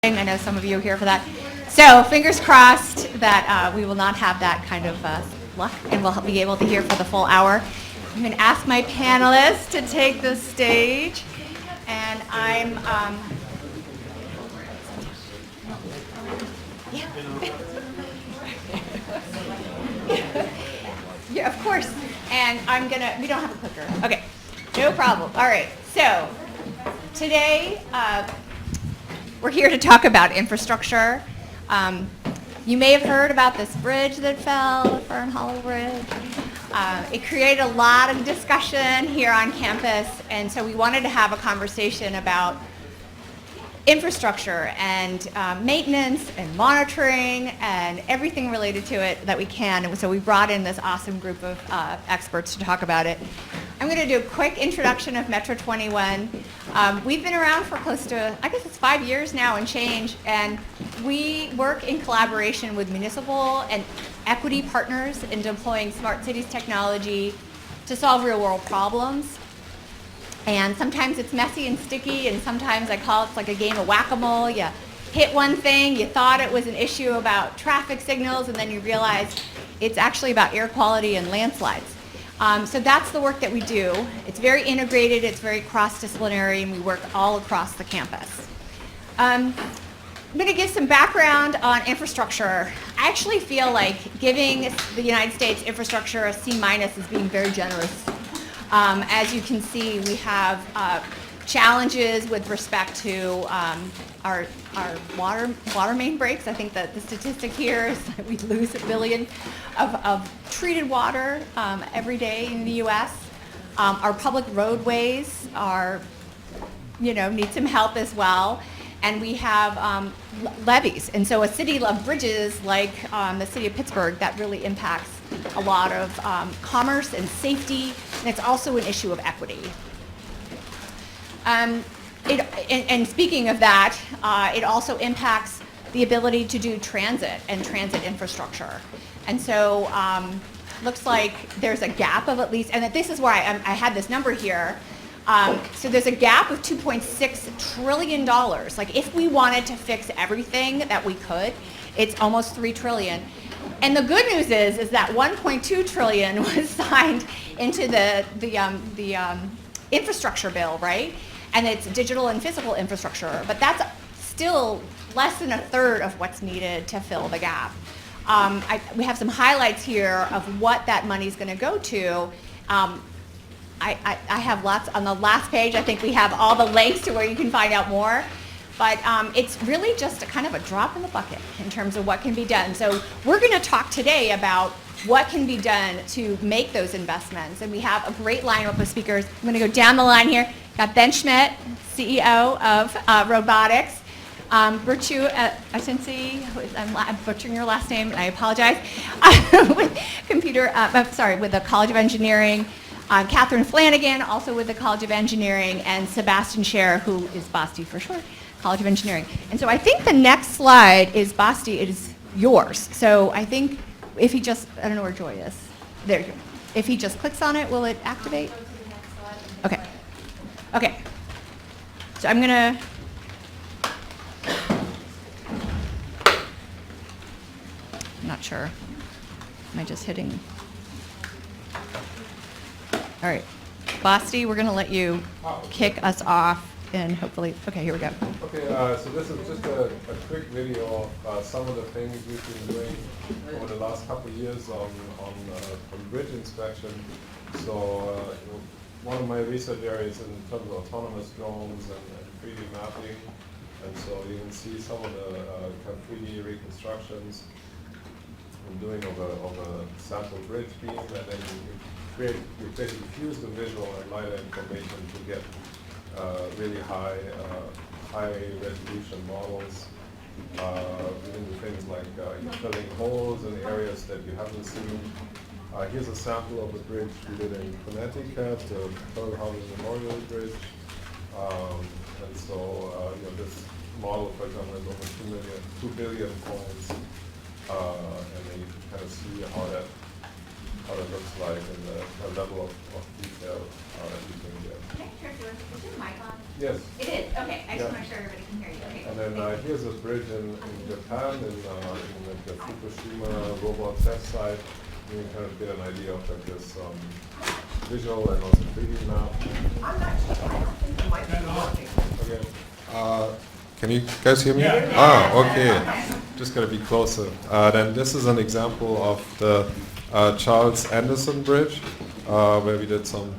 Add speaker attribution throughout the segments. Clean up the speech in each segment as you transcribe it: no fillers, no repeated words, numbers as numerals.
Speaker 1: I know some of you are here for that. So fingers crossed that we will not have that kind of luck and we'll be able to hear for the full hour. I'm going to ask my panelists to take the stage, and I'm yeah, of course. And we don't have a clicker. Okay, no problem. All right, so today we're here to talk about infrastructure. You may have heard about this bridge that fell, the Fern Hollow Bridge. It created a lot of discussion here on campus, and so we wanted to have a conversation about infrastructure and maintenance and monitoring and everything related to it that we can. And so we brought in this awesome group of experts to talk about it. I'm going to do a quick introduction of Metro21. We've been around for close to, I guess it's 5 years now and change, and we work in collaboration with municipal and equity partners in deploying smart cities technology to solve real world problems. And sometimes it's messy and sticky, and sometimes I call it like a game of whack-a-mole. You hit one thing, you thought it was an issue about traffic signals, and then you realize it's actually about air quality and landslides. So that's the work that we do. It's very integrated, it's very cross-disciplinary, and we work all across the campus. I'm going to give some background on infrastructure. I actually feel like giving the United States infrastructure a C- is being very generous. As you can see, we have challenges with respect to our water main breaks. I think that the statistic here is that we lose 1 billion of treated water every day in the U.S. Our public roadways need some help as well. And we have levees. And so a city of bridges like the city of Pittsburgh, that really impacts a lot of commerce and safety, and it's also an issue of equity. And speaking of that, it also impacts the ability to do transit and transit infrastructure. And so looks like there's a gap of at least, and this is why I had this number here. So there's a gap of $2.6 trillion. Like if we wanted to fix everything that we could, it's almost $3 trillion. And the good news is that $1.2 trillion was signed into the infrastructure bill, right? And it's digital and physical infrastructure, but that's still less than a third of what's needed to fill the gap. We have some highlights here of what that money is going to go to. I have lots on the last page. I think we have all the links to where you can find out more. But it's really just a kind of a drop in the bucket in terms of what can be done. So we're going to talk today about what can be done to make those investments. And we have a great lineup of speakers. I'm going to go down the line here. Got Ben Schmidt, CEO of Robotics. Virtue Atensi, I'm butchering your last name, and I apologize, with the College of Engineering. Catherine Flanagan, also with the College of Engineering, and Sebastian Scher, who is BASTI for short, College of Engineering. And so I think the next slide is BASTI, it is yours. So I think if he just, I don't know where Joy is. There you go. If he just clicks on it, will it activate? Okay. Okay. So I'm going to, I'm not sure. Am I just hitting? All right, Basti, we're going to let you kick us off, and hopefully, okay, here we go.
Speaker 2: Okay, so this is just a quick video of some of the things we've been doing over the last couple of years on bridge inspection. So one of my research areas in terms of autonomous drones and 3D mapping, and so you can see some of the kind of 3D reconstructions I'm doing of a sample bridge beam, and then we basically fuse the visual and LiDAR information to get really high resolution models. We can do things like filling holes in areas that you haven't seen. Here's a sample of the bridge we did in Connecticut, the Pearl Harbor Memorial Bridge. And so this model, for example, has over 2 billion points. And then you can kind of see how that what it looks like and the level of detail that you can get.
Speaker 1: Okay, sure. Is your mic on?
Speaker 2: Yes.
Speaker 1: It is. Okay, I just
Speaker 2: Yeah.
Speaker 1: want to make sure everybody can hear you. Okay.
Speaker 2: And then here's a bridge in Japan, in the Fukushima robot test site. You can kind of get an idea of like this visual and also 3D map.
Speaker 3: I don't think the mic is working.
Speaker 2: Okay. Can you guys hear me?
Speaker 3: Yeah.
Speaker 2: Okay. Just gotta be closer. Then this is an example of the Charles Anderson Bridge, where we did some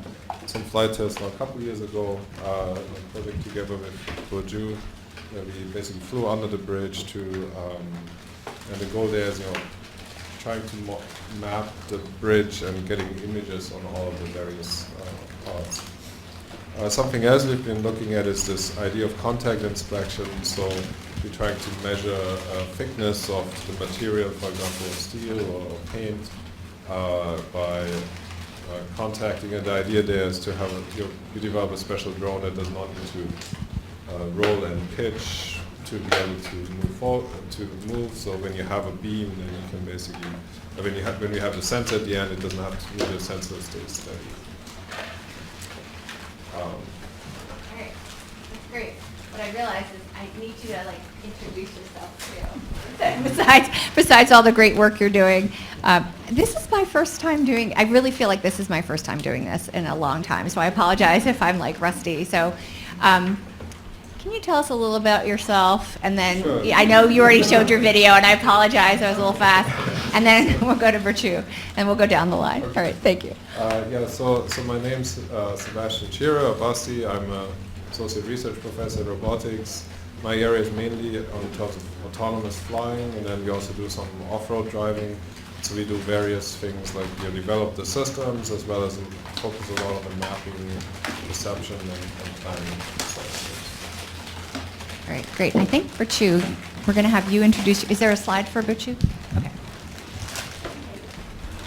Speaker 2: flight tests a couple of years ago, a project together with Bourdieu, where we basically flew under the bridge to, and the goal there is, trying to map the bridge and getting images on all of the various parts. Something else we've been looking at is this idea of contact inspection. So we're trying to measure thickness of the material, for example, steel or paint, by contacting. And the idea there is to have you develop a special drone that does not need to roll and pitch to be able to move forward, to move. So when you have a beam, then you can basically, when you have the sensor at the end, it doesn't have to, the sensor stays steady.
Speaker 1: Alright, that's great. What I realized is I need you to introduce yourself too. Besides all the great work you're doing, this is my first time doing. I really feel like this is my first time doing this in a long time. So I apologize if I'm rusty. So, can you tell us a little about yourself? And then
Speaker 2: Sure.
Speaker 1: I know you already showed your video, and I apologize. I was a little fast. And then we'll go to Virtue, and we'll go down the line. All right, thank you.
Speaker 2: So my name's Sebastian Chira, or Basti. I'm an associate research professor at Robotics. My area is mainly on terms of autonomous flying, and then we also do some off-road driving. So we do various things like we develop the systems as well as focus a lot on the mapping, perception, and planning.
Speaker 1: All right, great. I think Virtue, we're going to have you introduce. Is there a slide for Virtue? Okay.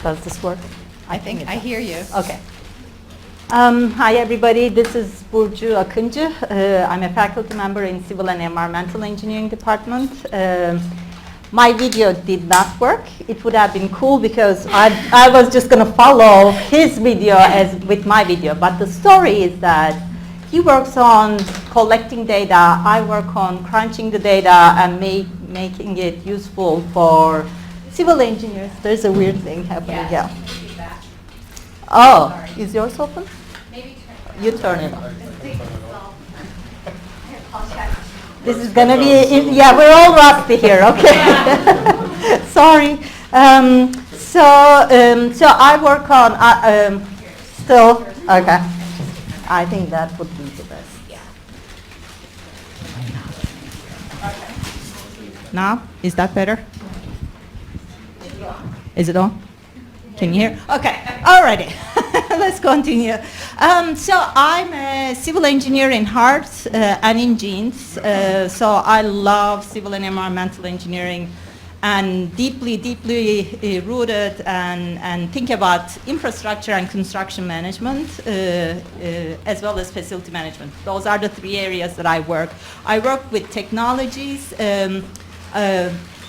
Speaker 4: Does this work?
Speaker 1: I think I hear you.
Speaker 4: Okay. Hi everybody, this is Burcu Akıncı. I'm a faculty member in Civil and Environmental Engineering Department. My video did not work. It would have been cool because I was just going to follow his video as with my video. But the story is that he works on collecting data, I work on crunching the data and making it useful for civil engineers. There's a weird thing happening here. Oh, sorry. Is yours open?
Speaker 1: Maybe
Speaker 4: You turn it on.
Speaker 1: I apologize.
Speaker 4: This is going to be, yeah, we're all rusty here, okay. Sorry. So I work on, still, okay. I think that would be the best.
Speaker 1: Yeah.
Speaker 4: Now, is that better? Is it on? Can you hear? Okay, alrighty. Let's continue. So I'm a civil engineer in heart and in genes. So I love civil and environmental engineering and deeply rooted and think about infrastructure and construction management as well as facility management. Those are the three areas that I work. I work with technologies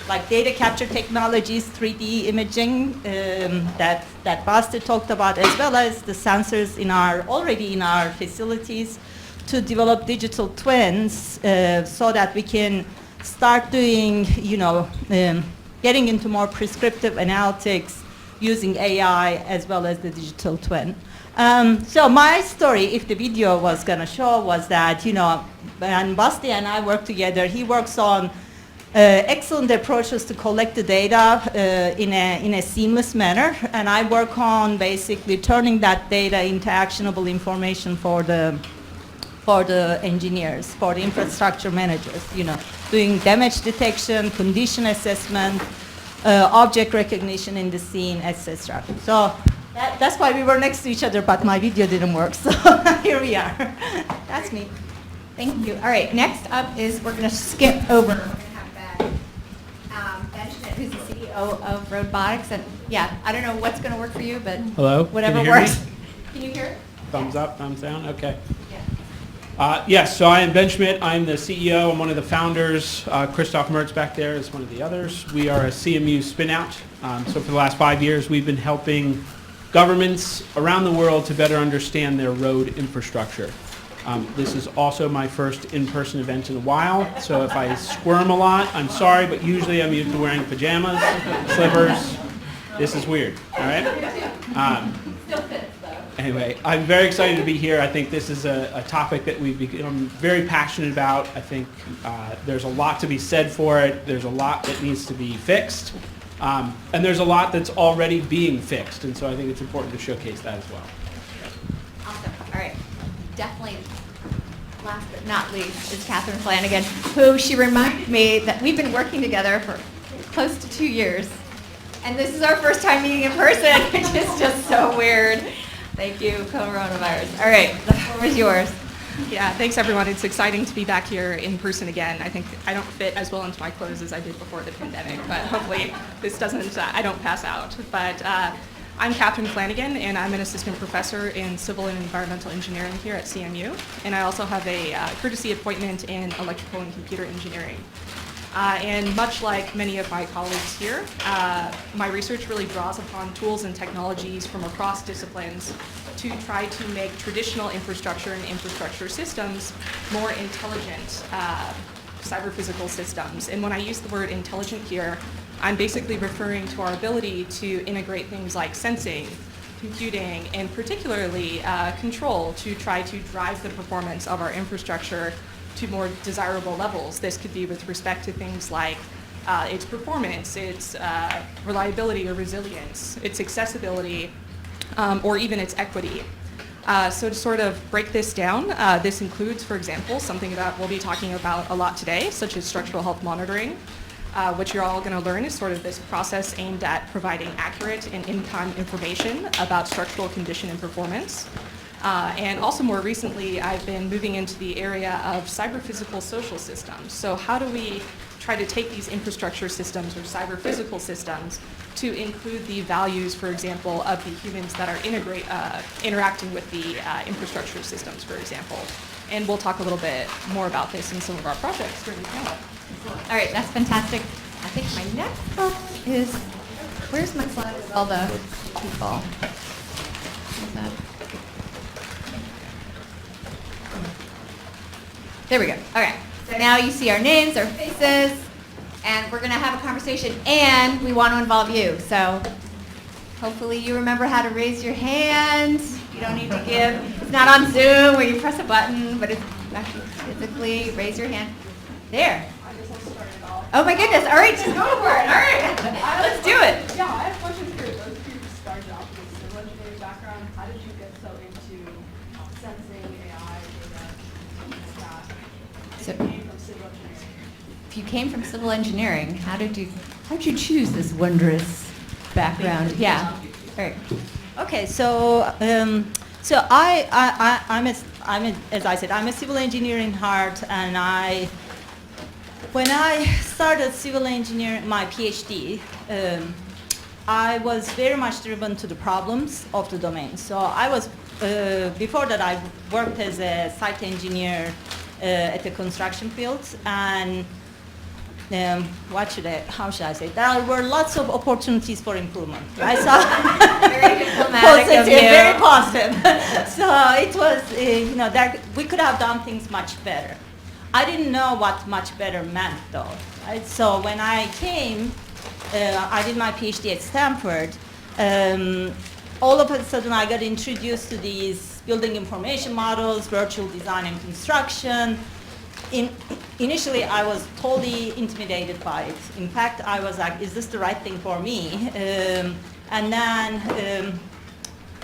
Speaker 4: like data capture technologies, 3D imaging that Basti talked about, as well as the sensors already in our facilities to develop digital twins so that we can start doing, getting into more prescriptive analytics using AI as well as the digital twin. So my story, if the video was going to show, was that, when Basti and I work together, he works on excellent approaches to collect the data in a seamless manner, and I work on basically turning that data into actionable information for the engineers, for the infrastructure managers, doing damage detection, condition assessment, object recognition in the scene, etc. So that's why we were next to each other, but my video didn't work, so here we are. That's me.
Speaker 1: Thank you. All right, next up is we're going to skip over. We're going to have Ben Schmidt, who's the CEO of Roadbotics. And yeah, I don't know what's going to work for you, but
Speaker 5: Hello?
Speaker 1: whatever
Speaker 5: Can you hear
Speaker 1: works.
Speaker 5: me?
Speaker 1: Can you hear it?
Speaker 5: Thumbs up, thumbs down, okay.
Speaker 1: Yeah.
Speaker 5: Yes, so I am Ben Schmidt. I'm the CEO. I'm one of the founders. Christoph Mertz back there is one of the others. We are a CMU spin-out. So for the last 5 years, we've been helping governments around the world to better understand their road infrastructure. This is also my first in-person event in a while, so if I squirm a lot, I'm sorry, but usually I'm used to wearing pajamas, slippers. This is weird, all right? Anyway, I'm very excited to be here. I think this is a topic that we've become very passionate about. I think there's a lot to be said for it. There's a lot that needs to be fixed. And there's a lot that's already being fixed. And so I think it's important to showcase that as well.
Speaker 1: Awesome. All right. Definitely, last but not least, is Catherine Flanagan, who she reminded me that we've been working together for close to 2 years. And this is our first time meeting in person, which is just so weird. Thank you, coronavirus. All right, the floor is yours.
Speaker 6: Yeah, thanks everyone. It's exciting to be back here in person again. I think I don't fit as well into my clothes as I did before the pandemic, but hopefully this doesn't, I don't pass out. But I'm Catherine Flanagan, and I'm an assistant professor in civil and environmental engineering here at CMU. And I also have a courtesy appointment in electrical and computer engineering. And much like many of my colleagues here, my research really draws upon tools and technologies from across disciplines to try to make traditional infrastructure and infrastructure systems more intelligent cyber-physical systems. And when I use the word intelligent here, I'm basically referring to our ability to integrate things like sensing, computing, and particularly control to try to drive the performance of our infrastructure to more desirable levels. This could be with respect to things like its performance, its reliability or resilience, its accessibility, or even its equity. So to sort of break this down, this includes, for example, something that we'll be talking about a lot today, such as structural health monitoring, which you're all going to learn is sort of this process aimed at providing accurate and in-time information about structural condition and performance. And also more recently, I've been moving into the area of cyber-physical social systems. So how do we try to take these infrastructure systems or cyber-physical systems to include the values, for example, of the humans that are interacting with the infrastructure systems, for example. And we'll talk a little bit more about this in some of our projects during the panel.
Speaker 1: All right, that's fantastic. I think my next slide is, where's my slide with all the people? Where's that? There we go. Okay. So now you see our names, our faces, and we're going to have a conversation, and we want to involve you. So hopefully you remember how to raise your hand. You don't need to give. It's not on Zoom where you press a button, but it's actually physically raise your hand. There. Oh my goodness. All right, just go for it. All right. Let's do it.
Speaker 7: Yeah, I have questions for those of you who started off with a civil engineering background. How did you get so into sensing, AI, data, things like that?
Speaker 1: So,
Speaker 7: You came from civil engineering.
Speaker 1: if you came from civil engineering, how did you choose this wondrous background? Yeah. All right.
Speaker 4: Okay, so I'm as I said, I'm a civil engineer in heart, and when I started civil engineering, my PhD, I was very much driven to the problems of the domain. So I was before that I worked as a site engineer at the construction field, and how should I say? There were lots of opportunities for improvement. Right? So
Speaker 1: Very diplomatic of you.
Speaker 4: very positive. So it was, that we could have done things much better. I didn't know what much better meant, though. Right? So when I came, I did my PhD at Stanford. All of a sudden, I got introduced to these building information models, virtual design and construction. Initially, I was totally intimidated by it. In fact, I was like, is this the right thing for me?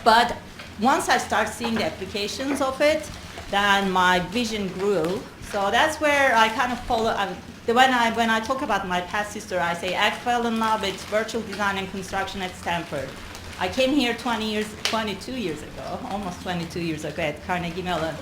Speaker 4: But once I started seeing the applications of it, then my vision grew. So that's where I kind of follow. When I talk about my past history, I say I fell in love with virtual design and construction at Stanford. I came here 22 years ago, almost 22 years ago at Carnegie Mellon.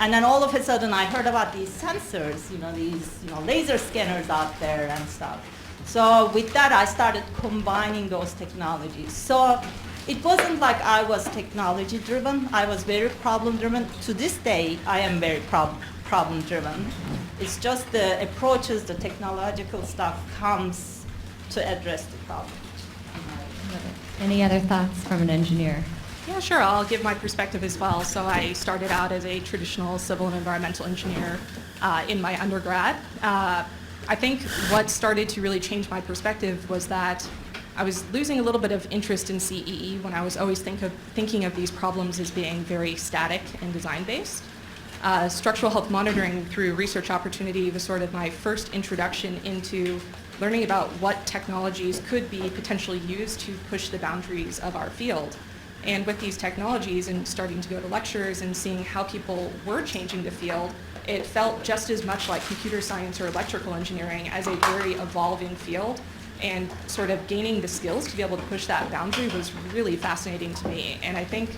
Speaker 4: And then all of a sudden I heard about these sensors, these laser scanners out there and stuff. So with that I started combining those technologies. So it wasn't like I was technology driven, I was very problem driven. To this day I am very problem driven. It's just the approaches, the technological stuff comes to address the problem.
Speaker 1: Any other thoughts from an engineer?
Speaker 6: Yeah, sure. I'll give my perspective as well. So I started out as a traditional civil and environmental engineer in my undergrad. I think what started to really change my perspective was that I was losing a little bit of interest in CEE when I was always thinking of these problems as being very static and design-based. Structural health monitoring through research opportunity was sort of my first introduction into learning about what technologies could be potentially used to push the boundaries of our field. And with these technologies and starting to go to lectures and seeing how people were changing the field, it felt just as much like computer science or electrical engineering as a very evolving field. And sort of gaining the skills to be able to push that boundary was really fascinating to me. And I think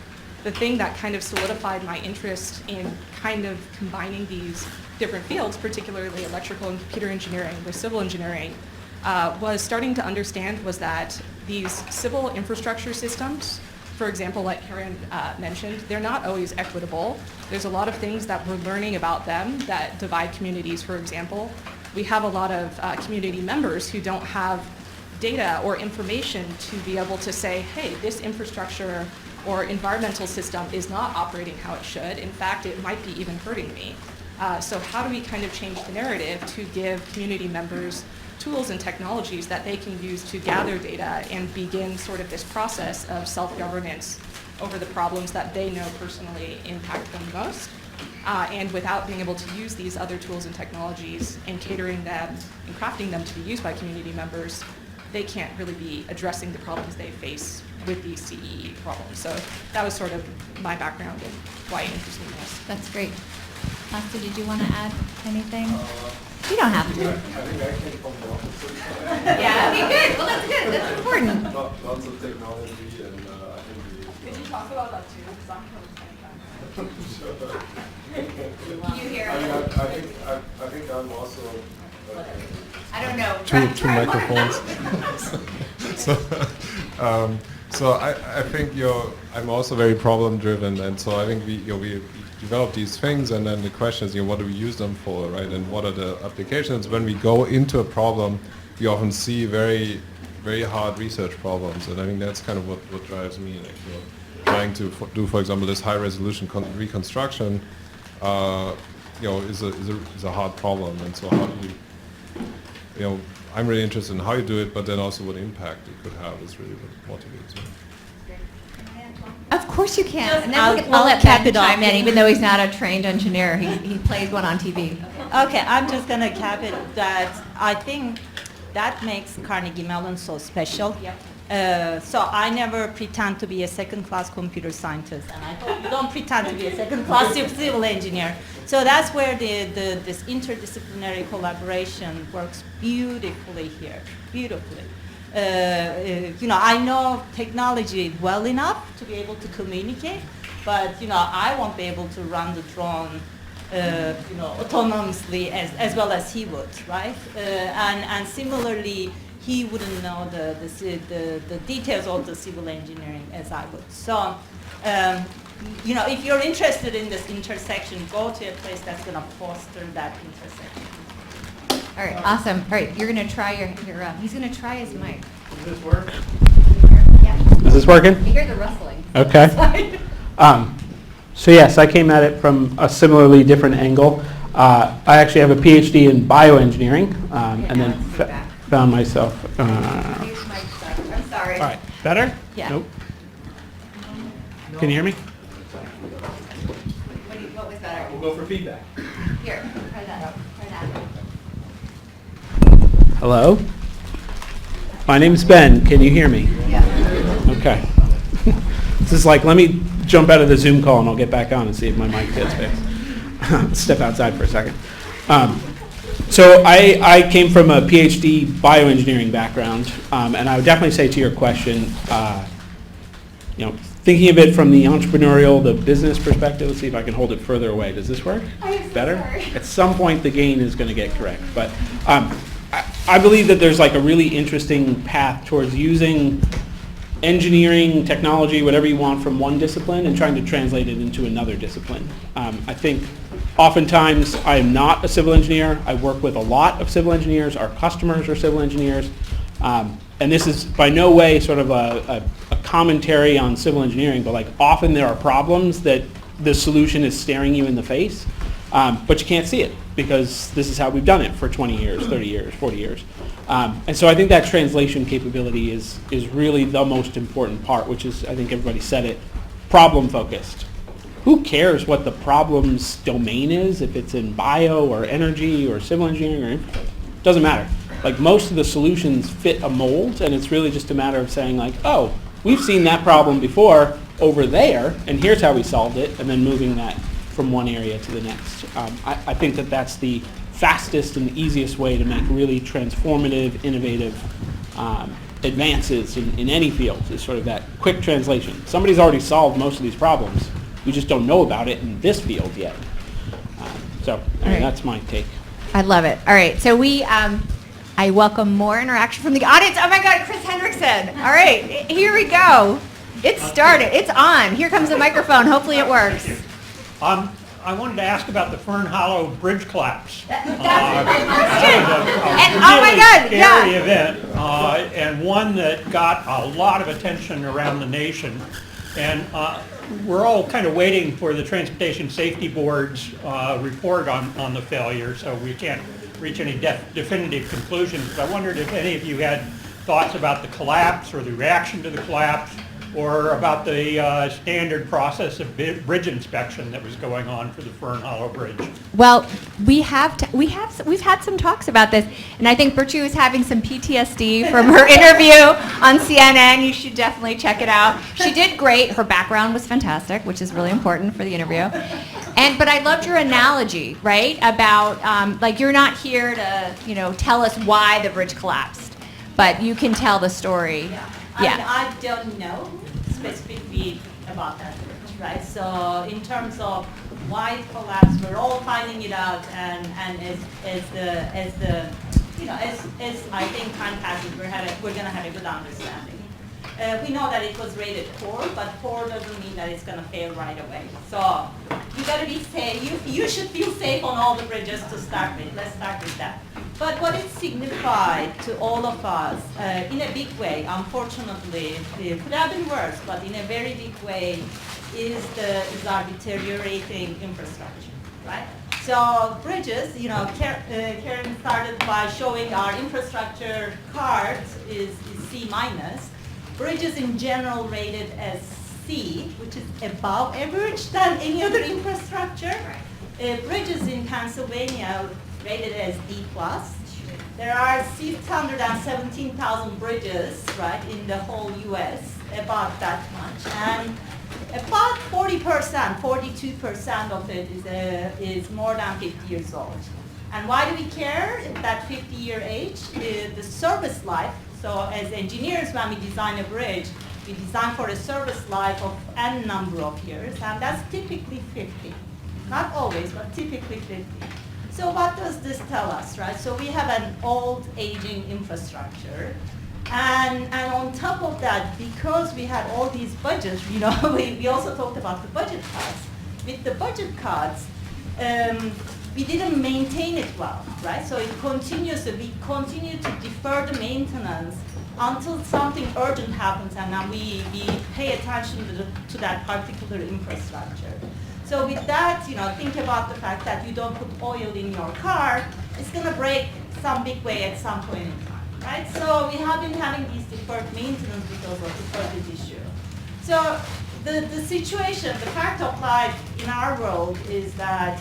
Speaker 6: the thing that kind of solidified my interest in kind of combining these different fields, particularly electrical and computer engineering with civil engineering, was starting to understand was that these civil infrastructure systems, for example, like Karen mentioned, they're not always equitable. There's a lot of things that we're learning about them that divide communities, for example. We have a lot of community members who don't have data or information to be able to say, hey, this infrastructure or environmental system is not operating how it should. In fact, it might be even hurting me. So how do we kind of change the narrative to give community members tools and technologies that they can use to gather data and begin sort of this process of self-governance over the problems that they know personally impact them most, and without being able to use these other tools and technologies and catering them and crafting them to be used by community members, they can't really be addressing the problems they face with these CEE problems. So that was sort of my background and why it interested me most.
Speaker 1: That's great. Lasta, did you want to add anything? You don't have to.
Speaker 2: I think I came from the opposite side.
Speaker 1: Yeah, okay, good. Well, that's good. That's important.
Speaker 2: Lots of technology, and I think
Speaker 7: Did you talk about that too? Because I'm from the same time.
Speaker 1: Can you hear
Speaker 2: I mean,
Speaker 1: us?
Speaker 2: I think I'm also.
Speaker 1: I don't know.
Speaker 2: Two microphones. So I think I'm also very problem driven, and so I think we develop these things, and then the question is, what do we use them for, right? And what are the applications? When we go into a problem, we often see very, very hard research problems, and I think that's kind of what drives me. Like, trying to do, for example, this high resolution reconstruction, is a hard problem, and so how do you, I'm really interested in how you do it, but then also what impact it could have is really what motivates me.
Speaker 1: Of course you can.
Speaker 4: Just
Speaker 1: And then we'll
Speaker 4: I'll
Speaker 1: let
Speaker 4: cap
Speaker 1: Ben
Speaker 4: it off.
Speaker 1: chime in, even though he's not a trained engineer. He plays one on TV.
Speaker 4: Okay, I'm just going to cap it that I think that makes Carnegie Mellon so special.
Speaker 1: Yep.
Speaker 4: So I never pretend to be a second-class computer scientist, and I hope you don't pretend to be a second-class civil engineer. So that's where this interdisciplinary collaboration works beautifully here, beautifully. I know technology well enough to be able to communicate, but I won't be able to run the drone autonomously as well as he would, right? And similarly, he wouldn't know the details of the civil engineering as I would. So, if you're interested in this intersection, go to a place that's going to foster that intersection.
Speaker 1: All right, awesome. All right, you're going to try he's going to try his mic.
Speaker 5: Does this work?
Speaker 1: Yeah.
Speaker 5: Is this working?
Speaker 1: You hear the rustling.
Speaker 5: Okay. So yes, I came at it from a similarly different angle. I actually have a PhD in bioengineering, and then found myself.
Speaker 1: Use mic stuff. I'm sorry.
Speaker 5: All right, better?
Speaker 1: Yeah.
Speaker 5: Nope. Can you hear me?
Speaker 1: What was better?
Speaker 5: We'll go for feedback.
Speaker 1: Here, try that. Try that.
Speaker 5: Hello? My name's Ben. Can you hear me?
Speaker 1: Yeah.
Speaker 5: Okay. This is like, let me jump out of the Zoom call and I'll get back on and see if my mic gets fixed. Step outside for a second. So I came from a PhD bioengineering background, and I would definitely say to your question, thinking of it from the entrepreneurial, the business perspective, let's see if I can hold it further away. Does this work? Better? At some point the gain is going to get correct. But I believe that there's like a really interesting path towards using engineering, technology, whatever you want from one discipline and trying to translate it into another discipline. I think oftentimes I am not a civil engineer. I work with a lot of civil engineers. Our customers are civil engineers. And this is by no way sort of a commentary on civil engineering, but like often there are problems that the solution is staring you in the face, but you can't see it because this is how we've done it for 20 years, 30 years, 40 years. And so I think that translation capability is really the most important part, which is, I think everybody said it, problem focused. Who cares what the problem's domain is, if it's in bio or energy or civil engineering or infrastructure? Doesn't matter. Like most of the solutions fit a mold, and it's really just a matter of saying like, oh, we've seen that problem before over there, and here's how we solved it, and then moving that from one area to the next. I think that that's the fastest and easiest way to make really transformative, innovative advances in any field, is sort of that quick translation. Somebody's already solved most of these problems. We just don't know about it in this field yet. That's my take.
Speaker 1: I love it. All right, so I welcome more interaction from the audience. Oh my God, Chris Hendrickson. All right, here we go. It's started. It's on. Here comes the microphone. Hopefully it works.
Speaker 8: I wanted to ask about the Fern Hollow bridge collapse.
Speaker 1: That's a great question. Oh my God,
Speaker 8: scary event, and one that got a lot of attention around the nation. And we're all kind of waiting for the Transportation Safety Board's report on the failure, so we can't reach any definitive conclusions. But I wondered if any of you had thoughts about the collapse or the reaction to the collapse, or about the standard process of bridge inspection that was going on for the Fern Hollow Bridge.
Speaker 1: Well, we've had some talks about this, and I think Virtue is having some PTSD from her interview on CNN. You should definitely check it out. She did great. Her background was fantastic, which is really important for the interview. But I loved your analogy, right? About like you're not here to tell us why the bridge collapsed, but you can tell the story. Yeah.
Speaker 4: I don't know specifically about that bridge, right? So in terms of why it collapsed, we're all finding it out, and as I think time passes, we're going to have a good understanding. We know that it was rated poor, but poor doesn't mean that it's going to fail right away. So you got to be safe. You should feel safe on all the bridges to start with. Let's start with that. But what it signified to all of us, in a big way, unfortunately, it could have been worse, but in a very big way, is our deteriorating infrastructure, right? So bridges, Karen started by showing our infrastructure card is C-. Bridges in general rated as C, which is above average than any other infrastructure. Bridges in Pennsylvania rated as D+. There are 617,000 bridges, right, in the whole U.S., about that much. And about 40%, 42% of it is more than 50 years old. And why do we care at that 50-year age? The service life. So as engineers, when we design a bridge, we design for a service life of n number of years, and that's typically 50. Not always, but typically 50. So what does this tell us, right? So we have an old, aging infrastructure, and on top of that, because we had all these budgets, we also talked about the budget cuts. With the budget cuts, we didn't maintain it well, right? So we continue to defer the maintenance until something urgent happens, and then we pay attention to that particular infrastructure. So with that, think about the fact that you don't put oil in your car, it's going to break some big way at some point in time, right? So we have been having these deferred maintenance because of the budget issue. So the situation, the fact of life in our world is that,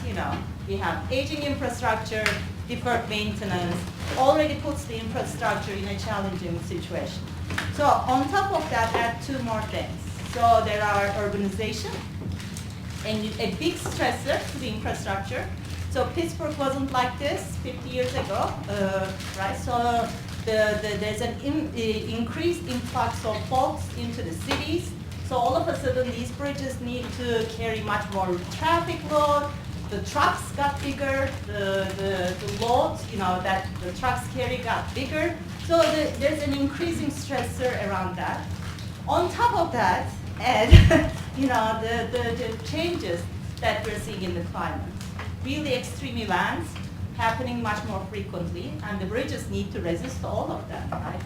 Speaker 4: we have aging infrastructure, deferred maintenance, already puts the infrastructure in a challenging situation. So on top of that, add two more things. So there are urbanization, and a big stressor to the infrastructure. So Pittsburgh wasn't like this 50 years ago, right? So there's an increased influx of folks into the cities. So all of a sudden, these bridges need to carry much more traffic load. The trucks got bigger. The loads, that the trucks carry got bigger. So there's an increasing stressor around that. On top of that, and the changes that we're seeing in the climate, really extreme events, happening much more frequently, and the bridges need to resist all of them, right?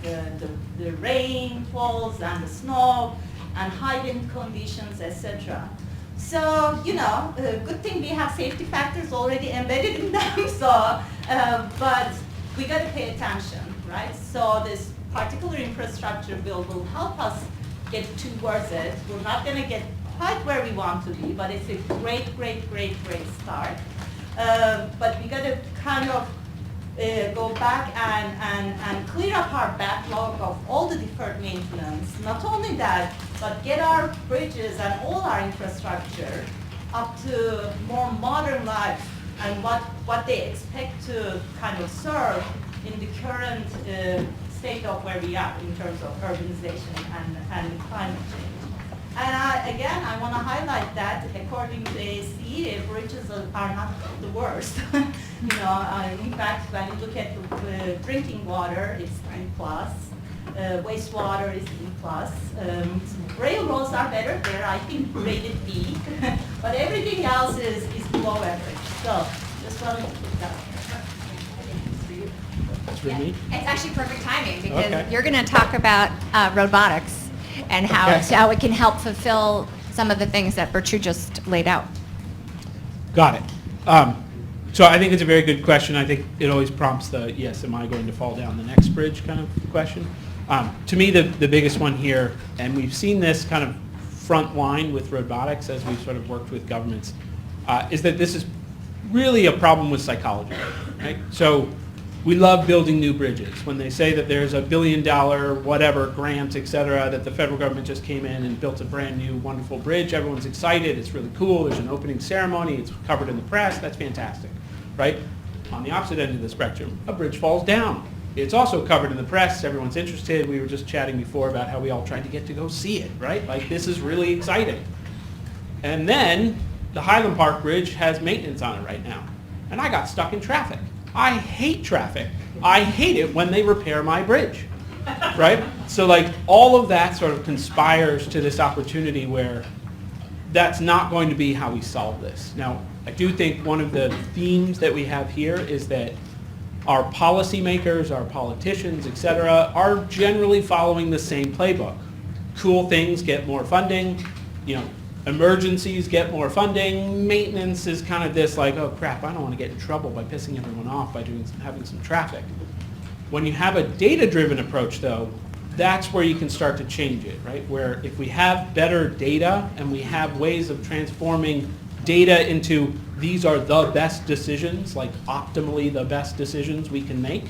Speaker 4: The rain falls and the snow and high wind conditions, etc. So, good thing we have safety factors already embedded in them, so, but we got to pay attention, right? So this particular infrastructure bill will help us get towards it. We're not going to get quite where we want to be, but it's a great start. But we got to kind of go back and clear up our backlog of all the deferred maintenance. Not only that, but get our bridges and all our infrastructure up to more modern life and what they expect to kind of serve in the current state of where we are in terms of urbanization and climate change. And again, I want to highlight that according to ASCE, bridges are not the worst. In fact, when you look at the drinking water, it's E+. Wastewater is E+. Railroads are better. They're, I think, rated B. But everything else is below average. So just wanted to put that
Speaker 5: That's for me?
Speaker 1: It's actually perfect timing because
Speaker 5: Okay.
Speaker 1: you're going to talk about robotics and how it can help fulfill some of the things that Bertrand just laid out.
Speaker 5: Got it. So I think it's a very good question. I think it always prompts the, yes, am I going to fall down the next bridge kind of question. To me, the biggest one here, and we've seen this kind of front line with robotics as we've sort of worked with governments, is that this is really a problem with psychology, right? So we love building new bridges. When they say that there's $1 billion, whatever, grant, et cetera, that the federal government just came in and built a brand new, wonderful bridge, everyone's excited, it's really cool, there's an opening ceremony, it's covered in the press, that's fantastic, right? On the opposite end of the spectrum, a bridge falls down. It's also covered in the press, everyone's interested. We were just chatting before about how we all tried to get to go see it, right? Like, this is really exciting. And then the Highland Park Bridge has maintenance on it right now. And I got stuck in traffic. I hate traffic. I hate it when they repair my bridge, right? So like all of that sort of conspires to this opportunity where that's not going to be how we solve this. Now, I do think one of the themes that we have here is that our policymakers, our politicians, et cetera, are generally following the same playbook. Cool things get more funding, emergencies get more funding. Maintenance is kind of this like, oh crap, I don't want to get in trouble by pissing everyone off by having some traffic. When you have a data-driven approach though, that's where you can start to change it, right? Where if we have better data and we have ways of transforming data into these are the best decisions, like optimally the best decisions we can make,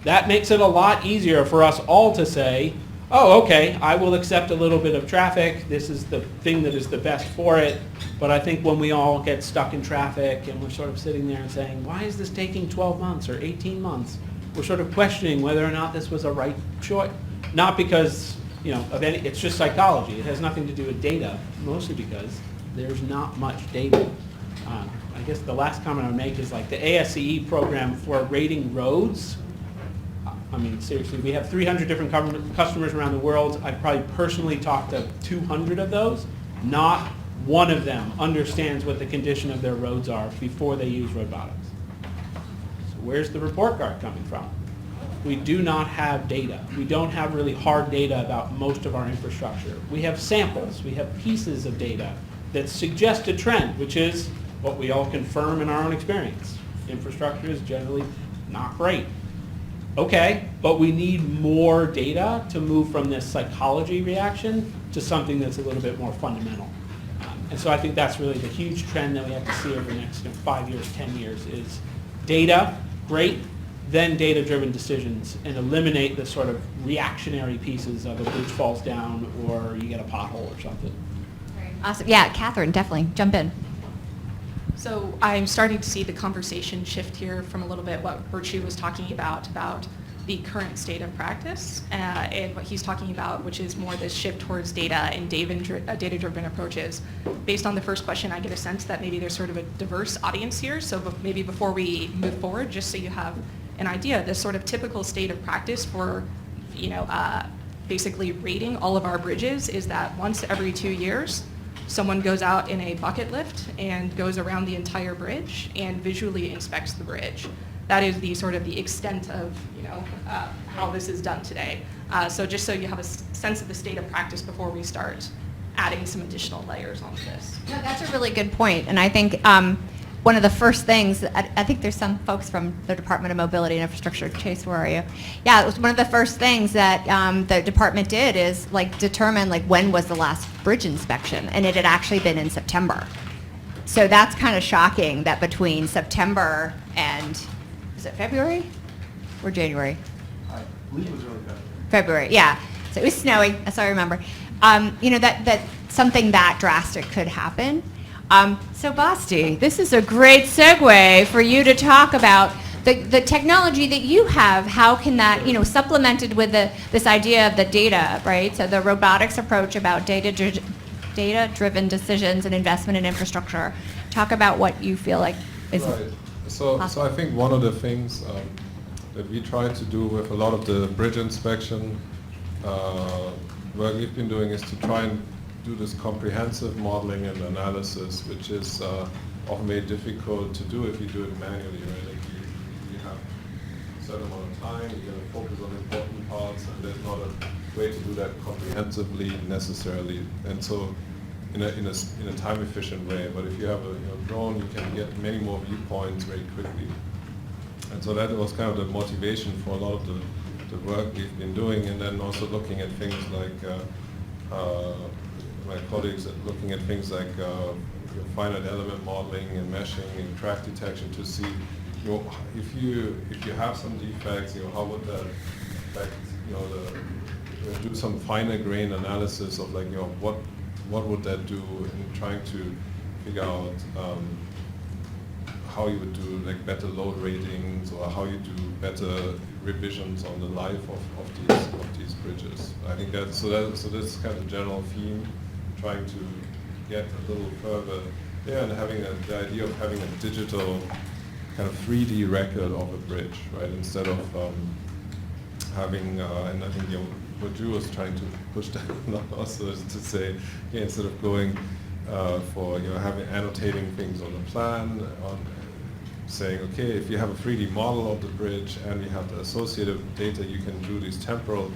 Speaker 5: that makes it a lot easier for us all to say, oh, okay, I will accept a little bit of traffic. This is the thing that is the best for it. But I think when we all get stuck in traffic and we're sort of sitting there and saying, why is this taking 12 months or 18 months? We're sort of questioning whether or not this was a right choice. Not because, it's just psychology. It has nothing to do with data, mostly because there's not much data. I guess the last comment I would make is like the ASCE program for rating roads. I mean, seriously, we have 300 different customers around the world. I've probably personally talked to 200 of those. Not one of them understands what the condition of their roads are before they use robotics. So where's the report card coming from? We do not have data. We don't have really hard data about most of our infrastructure. We have samples. We have pieces of data that suggest a trend, which is what we all confirm in our own experience. Infrastructure is generally not great. Okay, but we need more data to move from this psychology reaction to something that's a little bit more fundamental. And so I think that's really the huge trend that we have to see over the next 5 years, 10 years is data, great, then data-driven decisions, and eliminate the sort of reactionary pieces of a bridge falls down or you get a pothole or something.
Speaker 1: Awesome. Yeah, Catherine, definitely. Jump in.
Speaker 6: So I'm starting to see the conversation shift here from a little bit what Bertrand was talking about the current state of practice and what he's talking about, which is more this shift towards data and data-driven approaches. Based on the first question, I get a sense that maybe there's sort of a diverse audience here. So maybe before we move forward, just so you have an idea, this sort of typical state of practice for, basically rating all of our bridges is that once every 2 years, someone goes out in a bucket lift and goes around the entire bridge and visually inspects the bridge. that is the sort of the extent of how this is done today. So just so you have a sense of the state of practice before we start adding some additional layers onto this.
Speaker 1: No, that's a really good point. And I think one of the first things, I think there's some folks from the Department of Mobility and Infrastructure. Chase, where are you? Yeah, it was one of the first things that the department did is determine when was the last bridge inspection, and it had actually been in September. So that's kind of shocking that between September and, is it February or January?
Speaker 9: I believe it was early
Speaker 1: February, yeah. So it was snowing, that's all I remember. That something that drastic could happen. So Basti, this is a great segue for you to talk about the technology that you have. How can that, supplemented with this idea of the data, right? So the robotics approach about data-driven decisions and investment in infrastructure. Talk about what you feel like is
Speaker 2: right. So I think one of the things that we try to do with a lot of the bridge inspection work we've been doing is to try and do this comprehensive modeling and analysis, which is often very difficult to do if you do it manually, right? You have a certain amount of time, you're going to focus on important parts, and there's not a way to do that comprehensively necessarily. And so in a time-efficient way. But if you have a drone, you can get many more viewpoints very quickly. And so that was kind of the motivation for a lot of the work we've been doing, and then also looking at things like my colleagues are looking at things like finite element modeling and meshing and crack detection to see, if you have some defects, how would that affect, do some finer grain analysis of what would that do in trying to figure out how you would do better load ratings or how you do better revisions on the life of these bridges. I think that's that's kind of the general theme, trying to get a little further there and having the idea of having a digital kind of 3D record of a bridge, right? Instead of having, and I think what Drew was trying to push that also is to say, instead of going for having annotating things on the plan, saying, okay, if you have a 3D model of the bridge and you have the associated data, you can do these temporal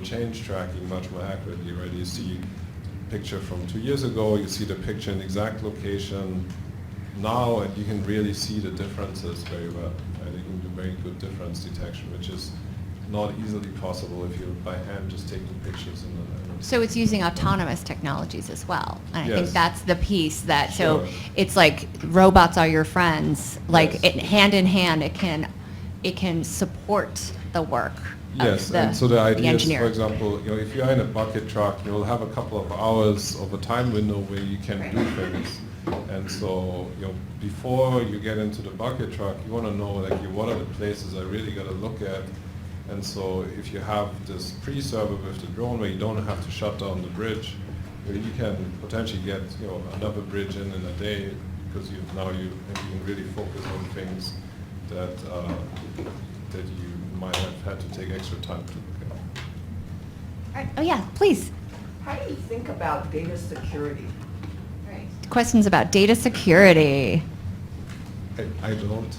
Speaker 2: change tracking much more accurately, right? You see the picture from 2 years ago, you see the picture in the exact location now, and you can really see the differences very well. Right? You can do very good difference detection, which is not easily possible if you're by hand just taking pictures.
Speaker 1: So it's using autonomous technologies as well. And I
Speaker 2: Yes.
Speaker 1: think that's the piece that,
Speaker 2: Sure.
Speaker 1: so it's like robots are your friends,
Speaker 2: Yes.
Speaker 1: hand in hand, it can support the work
Speaker 2: Yes,
Speaker 1: of the
Speaker 2: and so the idea is,
Speaker 1: engineer.
Speaker 2: for example, if you're in a bucket truck, you'll have a couple of hours of a time window where you can
Speaker 1: Right.
Speaker 2: do things. And so, before you get into the bucket truck, you want to know, what are the places I really got to look at. And so if you have this pre-server with the drone where you don't have to shut down the bridge, you can potentially get another bridge in a day, because you can really focus on things that you might have had to take extra time to look at.
Speaker 1: All right. Oh yeah, please.
Speaker 3: How do you think about data security?
Speaker 1: Questions about data security.
Speaker 2: I don't.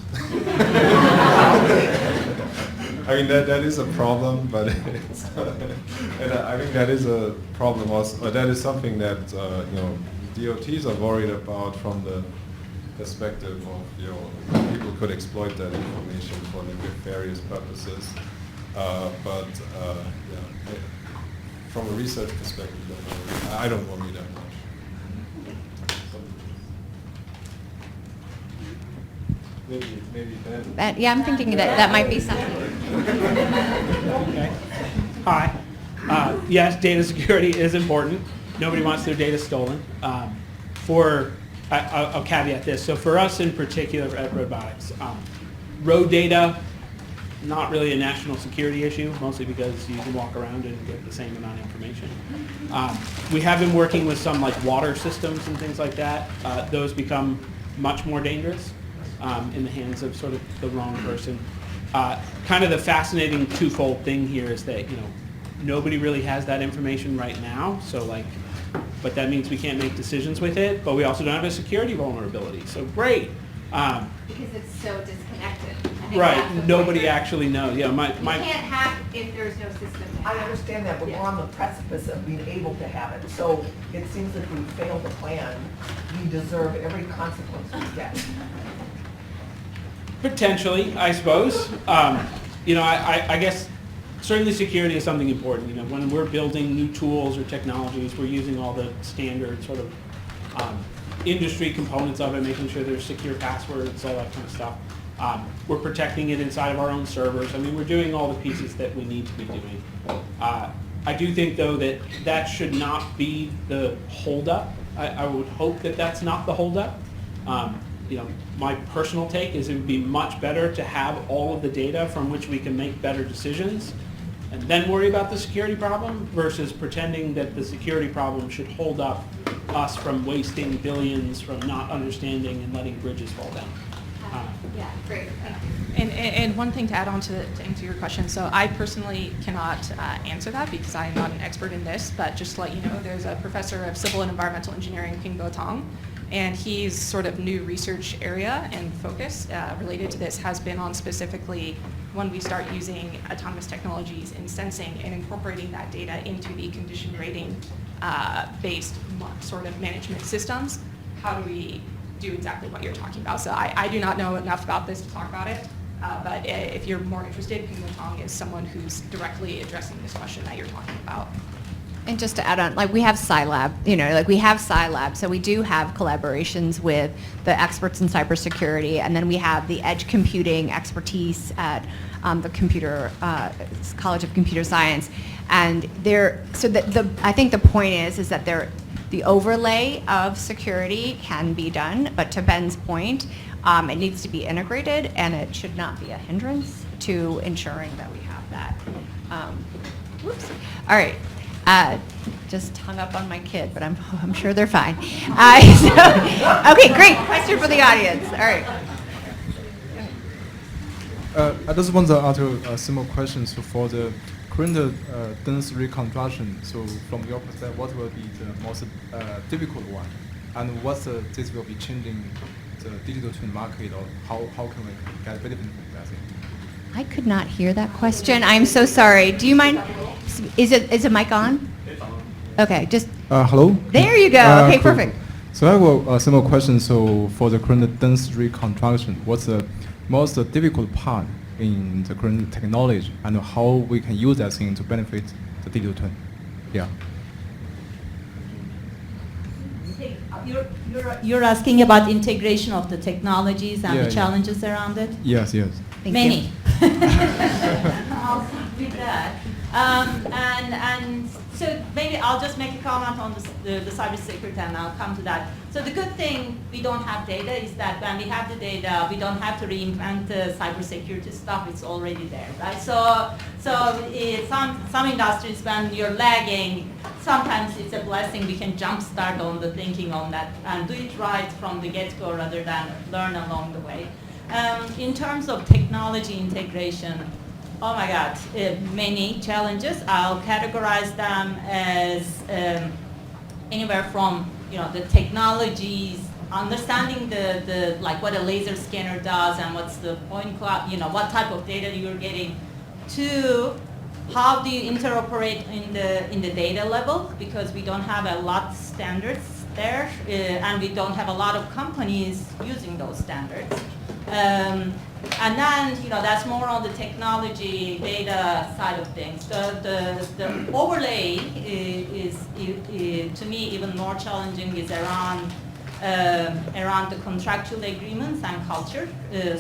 Speaker 2: I mean, that is a problem, but it's, and I think that is a problem also, but that is something that, DOTs are worried about from the perspective of, people could exploit that information for nefarious purposes. From a research perspective, I don't worry that much. Maybe Ben.
Speaker 1: Yeah, I'm thinking that might be something.
Speaker 5: Okay. Hi. Yes, data security is important. Nobody wants their data stolen. I'll caveat this. So for us in particular at Robotics, road data, not really a national security issue, mostly because you can walk around and get the same amount of information. We have been working with some water systems and things like that. Those become much more dangerous in the hands of sort of the wrong person. Kind of the fascinating twofold thing here is that nobody really has that information right now. So but that means we can't make decisions with it. But we also don't have a security vulnerability. So great.
Speaker 1: Because it's so disconnected. think
Speaker 5: Right,
Speaker 1: that's the
Speaker 5: nobody
Speaker 1: point.
Speaker 5: actually knows. Yeah,
Speaker 1: You can't
Speaker 5: my
Speaker 1: hack if there's no system to
Speaker 3: I
Speaker 1: hack.
Speaker 3: understand that, but we're on the precipice of being able to have it. So it seems if we fail to plan, we deserve every consequence we get.
Speaker 5: potentially, I suppose. I guess certainly security is something important. When we're building new tools or technologies, we're using all the standard sort of industry components of it, making sure there's secure passwords, all that kind of stuff. We're protecting it inside of our own servers. I mean, we're doing all the pieces that we need to be doing. I do think, though, that should not be the holdup. I would hope that that's not the holdup. My personal take is it would be much better to have all of the data from which we can make better decisions and then worry about the security problem versus pretending that the security problem should hold up us from wasting billions, from not understanding and letting bridges fall down.
Speaker 1: Yeah, great, thank you.
Speaker 6: And one thing to add on to answer your question, so I personally cannot answer that because I am not an expert in this, but just to let you know, there's a professor of civil and environmental engineering, Ping Bo Tong, and he's sort of new research area and focus related to this has been on specifically when we start using autonomous technologies in sensing and incorporating that data into the condition rating based sort of management systems. How do we do exactly what you're talking about? So I do not know enough about this to talk about it, but if you're more interested, Ping Bo Tong is someone who's directly addressing this question that you're talking about.
Speaker 1: And just to add on, like we have Scilab, we have Scilab, so we do have collaborations with the experts in cybersecurity, and then we have the edge computing expertise at the College of Computer Science, and I think the point is that the overlay of security can be done, but to Ben's point, it needs to be integrated, and it should not be a hindrance to ensuring that we have that. Whoops. All right. Just hung up on my kid, but I'm sure they're fine. Okay, great. Question for the audience. All right.
Speaker 9: I just want to ask you a simple question. So for the current dense reconstruction, so from your perspective, what will be the most difficult one? And this will be changing the digital twin market, or how can we get benefit from that?
Speaker 1: I could not hear that question. I'm so sorry. Do you mind? Is the mic on?
Speaker 9: It's on.
Speaker 1: Okay, just
Speaker 9: Hello?
Speaker 1: there you go. Okay,
Speaker 9: cool.
Speaker 1: perfect.
Speaker 9: So I have a simple question. So for the current dense reconstruction, what's the most difficult part in the current technology, and how we can use that thing to benefit the digital twin? Yeah.
Speaker 4: You're asking about integration of the technologies and
Speaker 9: Yeah,
Speaker 4: the
Speaker 9: yeah.
Speaker 4: challenges around it?
Speaker 9: Yes, yes.
Speaker 1: Thank
Speaker 4: Many.
Speaker 1: you.
Speaker 4: I'll start with that. And so maybe I'll just make a comment on the cybersecurity, and I'll come to that. So the good thing we don't have data is that when we have the data, we don't have to reinvent the cybersecurity stuff. It's already there, right? So some industries, when you're lagging, sometimes it's a blessing. We can jumpstart on the thinking on that and do it right from the get-go rather than learn along the way. In terms of technology integration, oh my God, many challenges. I'll categorize them as anywhere from the technologies, understanding the like what a laser scanner does and what's the point cloud, what type of data you're getting, to how do you interoperate in the data level, because we don't have a lot of standards there, and we don't have a lot of companies using those standards. And then, that's more on the technology data side of things. The overlay is to me, even more challenging is around the contractual agreements and culture.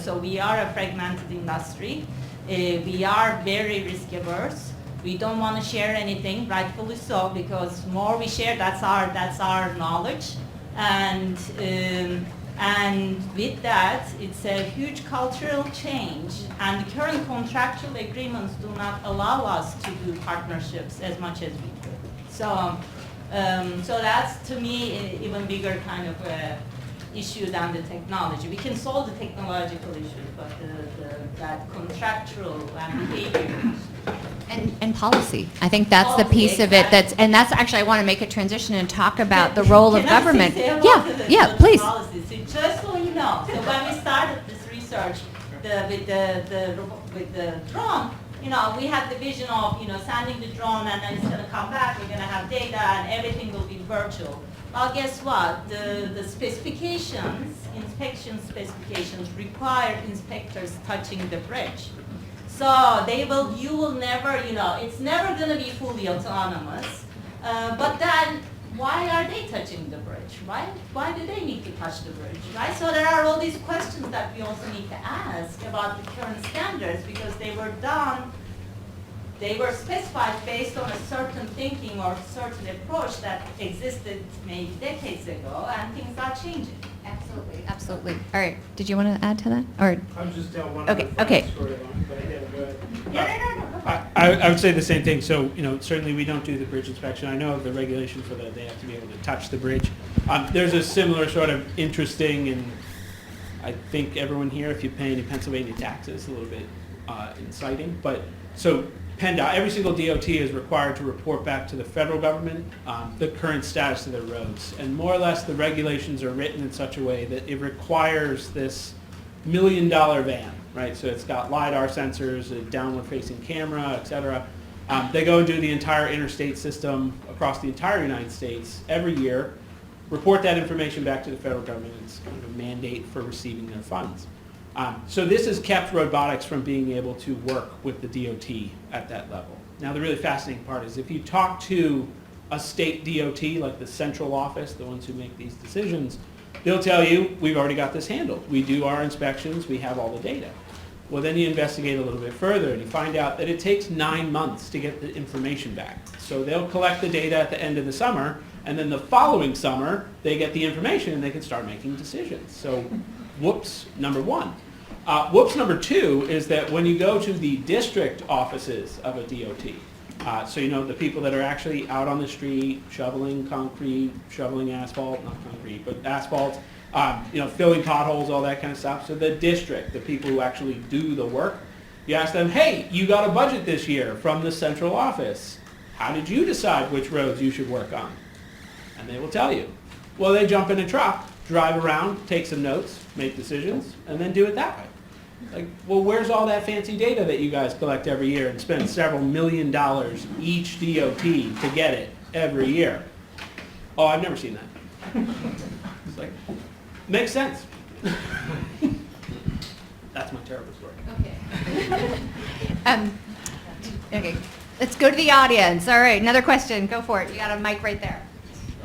Speaker 4: So we are a fragmented industry. We are very risk averse. We don't want to share anything, rightfully so, because more we share, that's our knowledge. And with that, it's a huge cultural change, and the current contractual agreements do not allow us to do partnerships as much as we could. So that's, to me, even bigger kind of issue than the technology. We can solve the technological issues, but that contractual behavior.
Speaker 1: And policy. I think that's the
Speaker 4: Policy,
Speaker 1: piece of it
Speaker 4: exactly.
Speaker 1: that's actually I want to make a transition and talk about the role of
Speaker 4: Can I
Speaker 1: government.
Speaker 4: say a lot
Speaker 1: Yeah,
Speaker 4: to the
Speaker 1: yeah, please.
Speaker 4: policies? So just so you know, so when we started this research, with the drone, we had the vision of, sending the drone and then it's going to come back, we're going to have data and everything will be virtual. Well, guess what? The specifications, inspection specifications require inspectors touching the bridge. So you will never, it's never going to be fully autonomous. But then, why are they touching the bridge, right? Why do they need to touch the bridge, right? So there are all these questions that we also need to ask about the current standards because they were specified based on a certain thinking or certain approach that existed maybe decades ago, and things are changing.
Speaker 1: Absolutely, absolutely. All right, did you want to add to that? Or
Speaker 5: I'm just telling one
Speaker 1: Okay,
Speaker 5: other
Speaker 1: okay.
Speaker 5: story on, but yeah, go ahead.
Speaker 4: No.
Speaker 5: I would say the same thing. So, certainly we don't do the bridge inspection. I know of the regulation for that. They have to be able to touch the bridge. There's a similar sort of interesting, and I think everyone here, if you pay any Pennsylvania taxes, a little bit inciting. But so PennDOT, every single DOT is required to report back to the federal government the current status of their roads. And more or less the regulations are written in such a way that it requires this $1 million van, right? So it's got LiDAR sensors, a downward-facing camera, et cetera. They go and do the entire interstate system across the entire United States every year, report that information back to the federal government. It's kind of a mandate for receiving their funds. So this has kept Roadbotics from being able to work with the DOT at that level. Now the really fascinating part is if you talk to a state DOT, like the central office, the ones who make these decisions, they'll tell you, we've already got this handled. We do our inspections, we have all the data. Well, then you investigate a little bit further and you find out that it takes 9 months to get the information back. So they'll collect the data at the end of the summer, and then the following summer, they get the information and they can start making decisions. So whoops, number one. Whoops number two is that when you go to the district offices of a DOT, so the people that are actually out on the street shoveling concrete, shoveling asphalt, not concrete, but asphalt, filling potholes, all that kind of stuff. So the district, the people who actually do the work, you ask them, hey, you got a budget this year from the central office. How did you decide which roads you should work on? And they will tell you. Well, they jump in a truck, drive around, take some notes, make decisions, and then do it that way. Like, well, where's all that fancy data that you guys collect every year and spend several $1 million each DOT to get it every year? Oh, I've never seen that. It's like, makes sense. That's my terrible story.
Speaker 1: Okay. Okay, let's go to the audience. All right, another question. Go for it. You got a mic right there.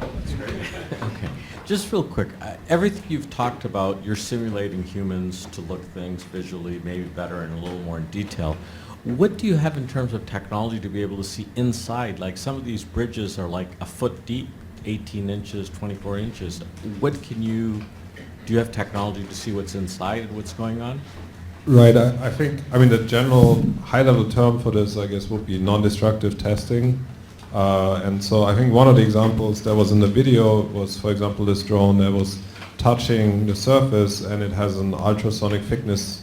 Speaker 10: Okay. Just real quick, everything you've talked about, you're simulating humans to look things visually maybe better and a little more in detail. What do you have in terms of technology to be able to see inside? Like some of these bridges are like a foot deep, 18 inches, 24 inches. Do you have technology to see what's inside and what's going on?
Speaker 2: Right, I think the general high-level term for this, I guess, would be non-destructive testing. And so I think one of the examples that was in the video was, for example, this drone that was touching the surface and it has an ultrasonic thickness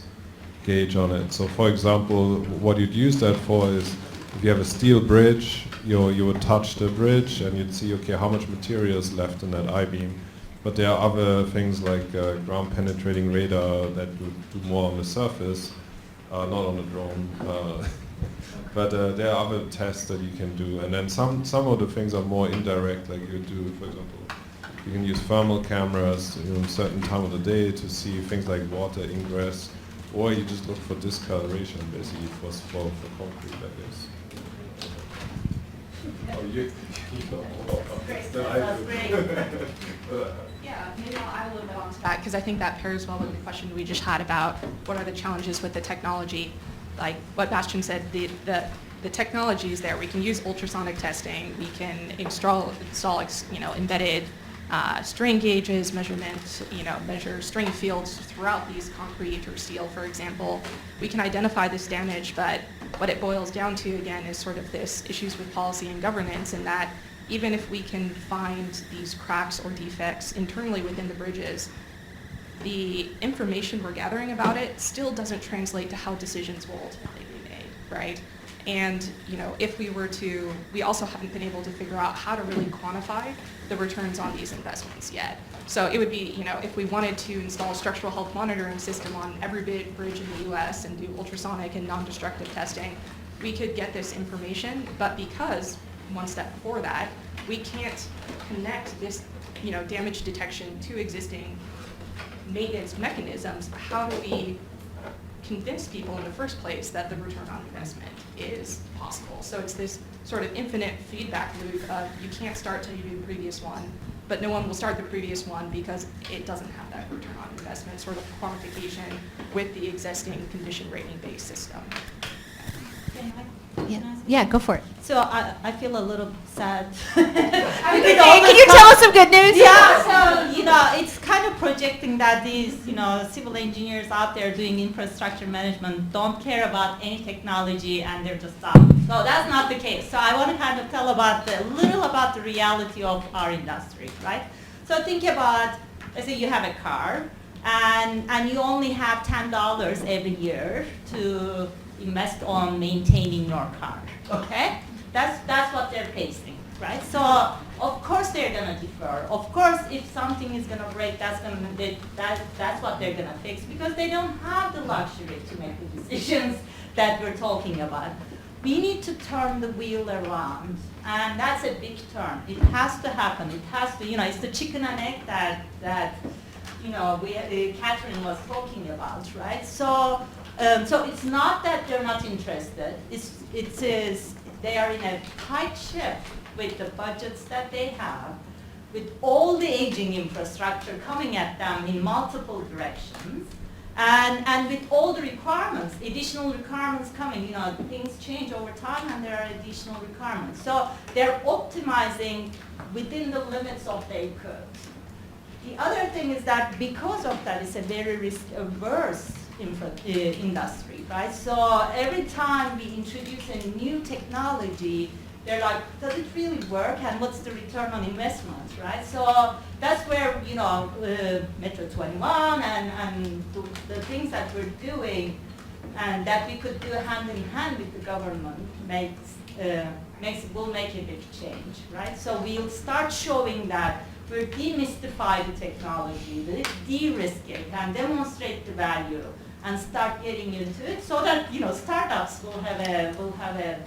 Speaker 2: gauge on it. So for example, what you'd use that for is if you have a steel bridge, you would touch the bridge and you'd see, okay, how much material is left in that I-beam. But there are other things like ground penetrating radar that would do more on the surface, not on the drone. But there are other tests that you can do, and then some of the things are more indirect, like you do, for example, you can use thermal cameras a certain time of the day to see things like water ingress, or you just look for discoloration, basically, for concrete, I guess.
Speaker 6: Yeah, maybe I'll add a little bit onto that because I think that pairs well with the question we just had about what are the challenges with the technology. Like what Bastian said, the technology is there. We can use ultrasonic testing. We can install embedded strain gauges, measurements, measure strain fields throughout these concrete or steel, for example. We can identify this damage, but what it boils down to, again, is sort of this issues with policy and governance, and that even if we can find these cracks or defects internally within the bridges, the information we're gathering about it still doesn't translate to how decisions will ultimately be made, right? And if we were to, we also haven't been able to figure out how to really quantify the returns on these investments yet. So it would be, if we wanted to install a structural health monitoring system on every bridge in the US and do ultrasonic and non-destructive testing, we could get this information, but because, one step before that, we can't connect this damage detection to existing maintenance mechanisms, how do we convince people in the first place that the return on investment is possible? So it's this sort of infinite feedback loop of you can't start till you do the previous one, but no one will start the previous one because it doesn't have that return on investment sort of quantification with the existing condition rating based system.
Speaker 1: Yeah, go for it.
Speaker 4: So I feel a little sad.
Speaker 1: Can you tell us some good news?
Speaker 4: Yeah, so, it's kind of projecting that these, civil engineers out there doing infrastructure management don't care about any technology and they're just stuck. So that's not the case. So I want to kind of tell a little about the reality of our industry, right? So think about, let's say you have a car and you only have $10 every year to invest on maintaining your car, okay? That's what they're facing, right? So of course they're gonna defer. Of course, if something is gonna break, that's what they're gonna fix because they don't have the luxury to make the decisions that we're talking about. We need to turn the wheel around, and that's a big turn. It has to happen. It has to, it's the chicken and egg that Catherine was talking about, right? So it's not that they're not interested. It is they are in a tight ship with the budgets that they have, with all the aging infrastructure coming at them in multiple directions, and with all the requirements, additional requirements coming. Things change over time, and there are additional requirements. So they're optimizing within the limits of their curves. The other thing is that because of that, it's a very risk-averse industry, right? So every time we introduce a new technology, they're like, does it really work? And what's the return on investment, right? So that's where, Metro21 and the things that we're doing and that we could do hand in hand with the government will make a big change, right? So we'll start showing that we'll demystify the technology, de-risk it, and demonstrate the value, and start getting into it, so that startups will have a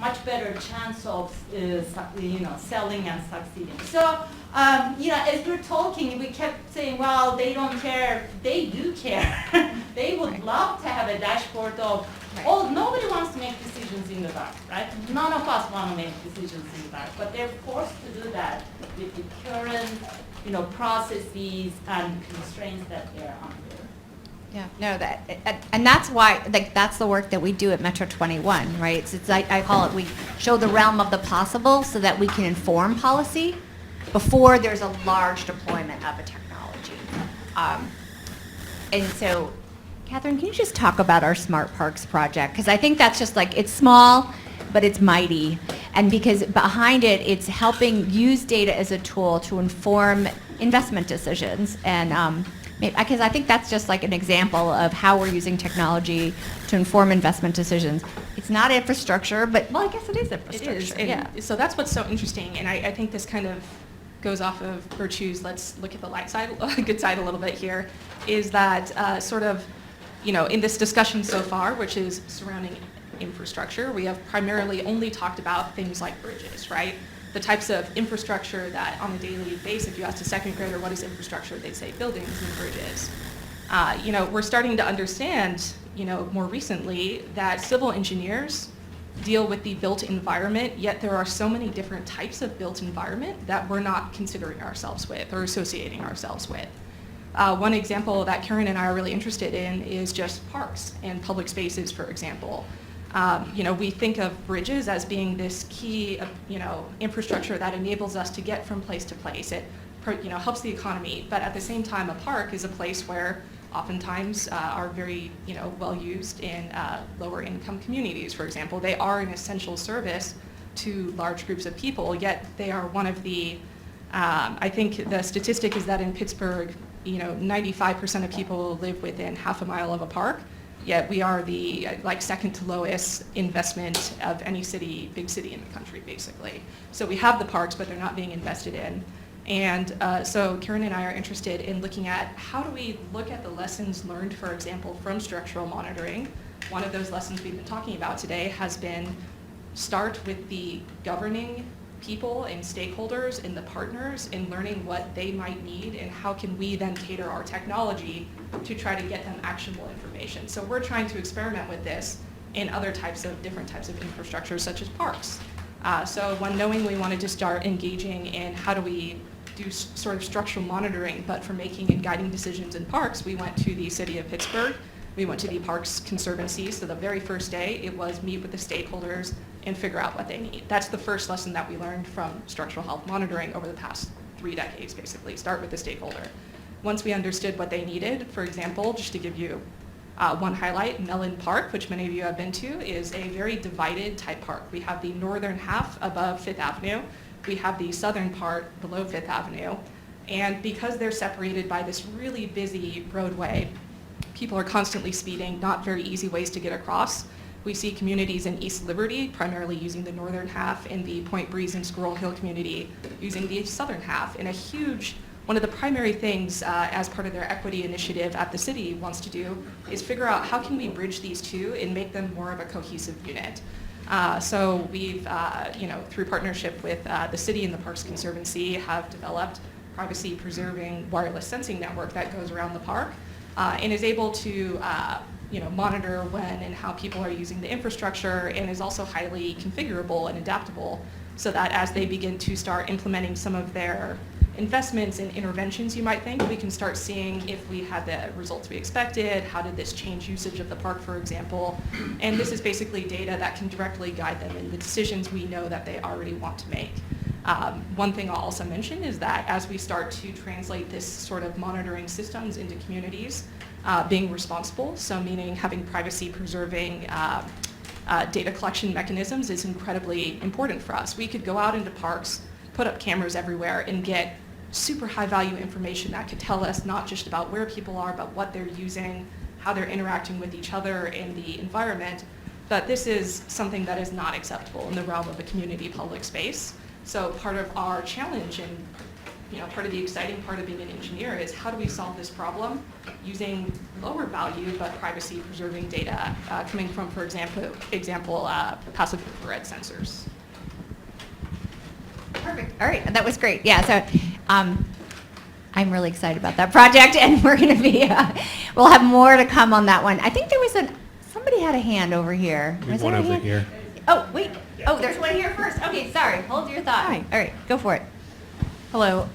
Speaker 4: much better chance of selling and succeeding. So as we're talking, we kept saying, well, they don't care. They do care. They would love to have a dashboard of. Oh, nobody wants to make decisions in the dark, right? None of us want to make decisions in the dark, but they're forced to do that with the current, processes and constraints that they're under.
Speaker 1: Yeah, no, and that's why, that's the work that we do at Metro21, right? It's I call it, we show the realm of the possible so that we can inform policy before there's a large deployment of a technology. And so, Catherine, can you just talk about our Smart Parks project? Because I think that's just it's small, but it's mighty. And because behind it, it's helping use data as a tool to inform investment decisions. And because I think that's just an example of how we're using technology to inform investment decisions. It's not infrastructure, but, well, I guess it is infrastructure.
Speaker 6: It is, and so that's what's so interesting, and I think this kind of goes off of Virtue's, let's look at the light side, good side a little bit here, is that in this discussion so far, which is surrounding infrastructure, we have primarily only talked about things like bridges, right? The types of infrastructure that on a daily basis, if you asked a second grader what is infrastructure, they'd say buildings and bridges. We're starting to understand, more recently that civil engineers deal with the built environment, yet there are so many different types of built environment that we're not considering ourselves with or associating ourselves with. One example that Karen and I are really interested in is just parks and public spaces, for example. We think of bridges as being this key, infrastructure that enables us to get from place to place. It, helps the economy, but at the same time, a park is a place where oftentimes are very, well used in lower income communities, for example. They are an essential service to large groups of people, yet they are one of the, I think the statistic is that in Pittsburgh, 95% of people live within half a mile of a park. yet we are the second to lowest investment of any city, big city in the country, basically. So we have the parks, but they're not being invested in. And so Karen and I are interested in looking at how do we look at the lessons learned, for example, from structural monitoring. One of those lessons we've been talking about today has been start with the governing people and stakeholders and the partners in learning what they might need and how can we then cater our technology to try to get them actionable information. So we're trying to experiment with this in other different types of infrastructure, such as parks. So when knowing we wanted to start engaging in how do we do sort of structural monitoring, but for making and guiding decisions in parks, we went to the city of Pittsburgh. We went to the Parks Conservancy. So the very first day, it was meet with the stakeholders and figure out what they need. That's the first lesson that we learned from structural health monitoring over the past 3 decades, basically. Start with the stakeholder. Once we understood what they needed, for example, just to give you one highlight, Mellon Park, which many of you have been to, is a very divided type park. We have the northern half above Fifth Avenue. We have the southern part below Fifth Avenue. And because they're separated by this really busy roadway, people are constantly speeding, not very easy ways to get across. We see communities in East Liberty primarily using the northern half, and the Point Breeze and Squirrel Hill community using the southern half. And one of the primary things as part of their equity initiative at the city wants to do is figure out how can we bridge these two and make them more of a cohesive unit. So we've, through partnership with the city and the Parks Conservancy, have developed privacy-preserving wireless sensing network that goes around the park and is able to monitor when and how people are using the infrastructure, and is also highly configurable and adaptable so that as they begin to start implementing some of their investments and interventions, you might think, we can start seeing if we had the results we expected, how did this change usage of the park, for example. And this is basically data that can directly guide them in the decisions we know that they already want to make. One thing I'll also mention is that as we start to translate this sort of monitoring systems into communities, being responsible, so meaning having privacy-preserving data collection mechanisms is incredibly important for us. We could go out into parks, put up cameras everywhere, and get super high-value information that could tell us not just about where people are, but what they're using, how they're interacting with each other and the environment. But this is something that is not acceptable in the realm of a community public space. So part of our challenge and part of the exciting part of being an engineer is how do we solve this problem using lower value but privacy preserving data coming from, for example, passive infrared sensors.
Speaker 1: Perfect. All right, that was great. Yeah, so I'm really excited about that project, and we're going to be, we'll have more to come on that one. I think there was somebody had a hand over here. Was there a hand?
Speaker 11: Here.
Speaker 1: Oh, wait. Oh, there's one here first. Okay, sorry. Hold your thought.
Speaker 12: Hi.
Speaker 1: All right, go for it.
Speaker 12: Hello.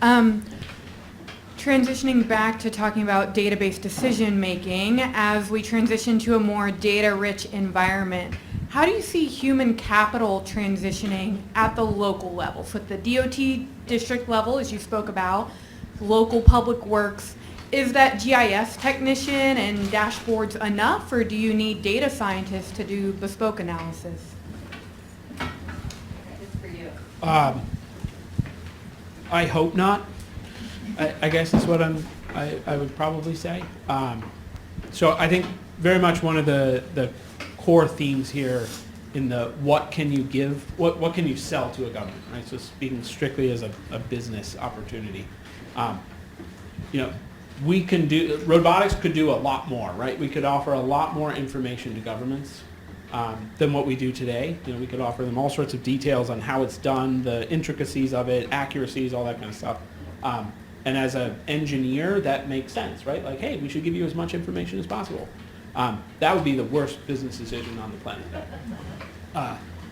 Speaker 12: Transitioning back to talking about database decision making, as we transition to a more data-rich environment, how do you see human capital transitioning at the local level? So at the DOT district level, as you spoke about, local public works, is that GIS technician and dashboards enough, or do you need data scientists to do bespoke analysis?
Speaker 1: It's for you.
Speaker 5: I hope not. I guess is what I would probably say. So I think very much one of the core themes here in the what can you give, what can you sell to a government, right? So speaking strictly as a business opportunity. We can do, Robotics could do a lot more, right? We could offer a lot more information to governments than what we do today. We could offer them all sorts of details on how it's done, the intricacies of it, accuracies, all that kind of stuff. And as an engineer, that makes sense, right? Like, hey, we should give you as much information as possible. That would be the worst business decision on the planet.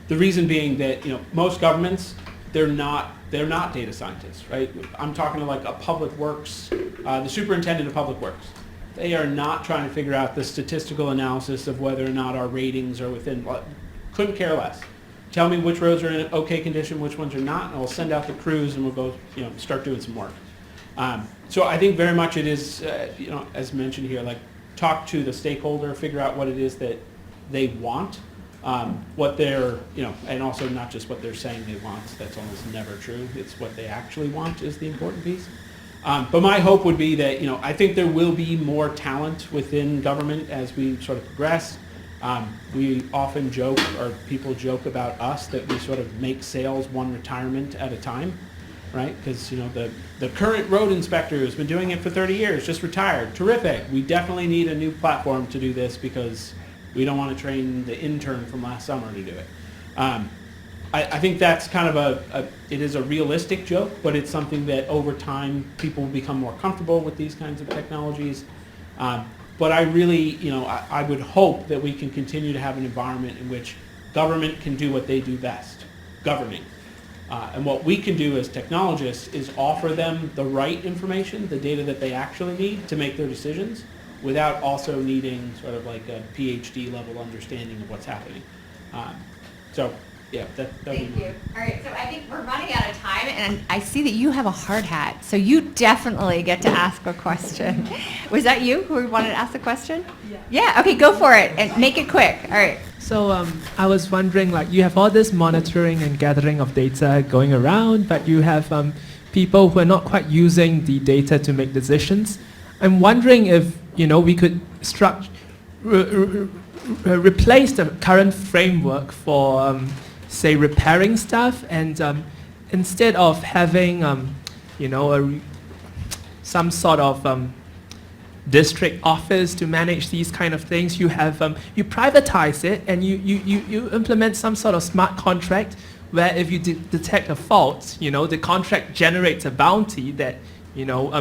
Speaker 5: The reason being that most governments, they're not data scientists, right? I'm talking to like a public works, the superintendent of public works. They are not trying to figure out the statistical analysis of whether or not our ratings are within. Couldn't care less. Tell me which roads are in okay condition, which ones are not, and we'll send out the crews and we'll go, start doing some work. So I think very much it is, as mentioned here, like talk to the stakeholder, figure out what it is that they want, what they're, and also not just what they're saying they want. That's almost never true. It's what they actually want is the important piece. But my hope would be that, I think there will be more talent within government as we sort of progress. We often joke, or people joke about us, that we sort of make sales one retirement at a time, right? Because, the current road inspector who's been doing it for 30 years just retired. Terrific. We definitely need a new platform to do this because we don't want to train the intern from last summer to do it. I think that's kind of it is a realistic joke, but it's something that over time people will become more comfortable with these kinds of technologies. But I really, I would hope that we can continue to have an environment in which government can do what they do best, governing. And what we can do as technologists is offer them the right information, the data that they actually need to make their decisions, without also needing sort of like a PhD level understanding of what's happening. Yeah, that would
Speaker 1: Thank
Speaker 5: be
Speaker 1: you. All right, so I think we're running out of time, and I see that you have a hard hat, so you definitely get to ask a question. Was that you who wanted to ask the question?
Speaker 11: Yeah.
Speaker 1: Yeah, okay, go for it, and make it quick. All right.
Speaker 11: So I was wondering, you have all this monitoring and gathering of data going around, but you have people who are not quite using the data to make decisions. I'm wondering if, we could replace the current framework for say repairing stuff, and instead of having some sort of district office to manage these kind of things, you have you privatize it, and you implement some sort of smart contract where if you detect a fault, the contract generates a bounty that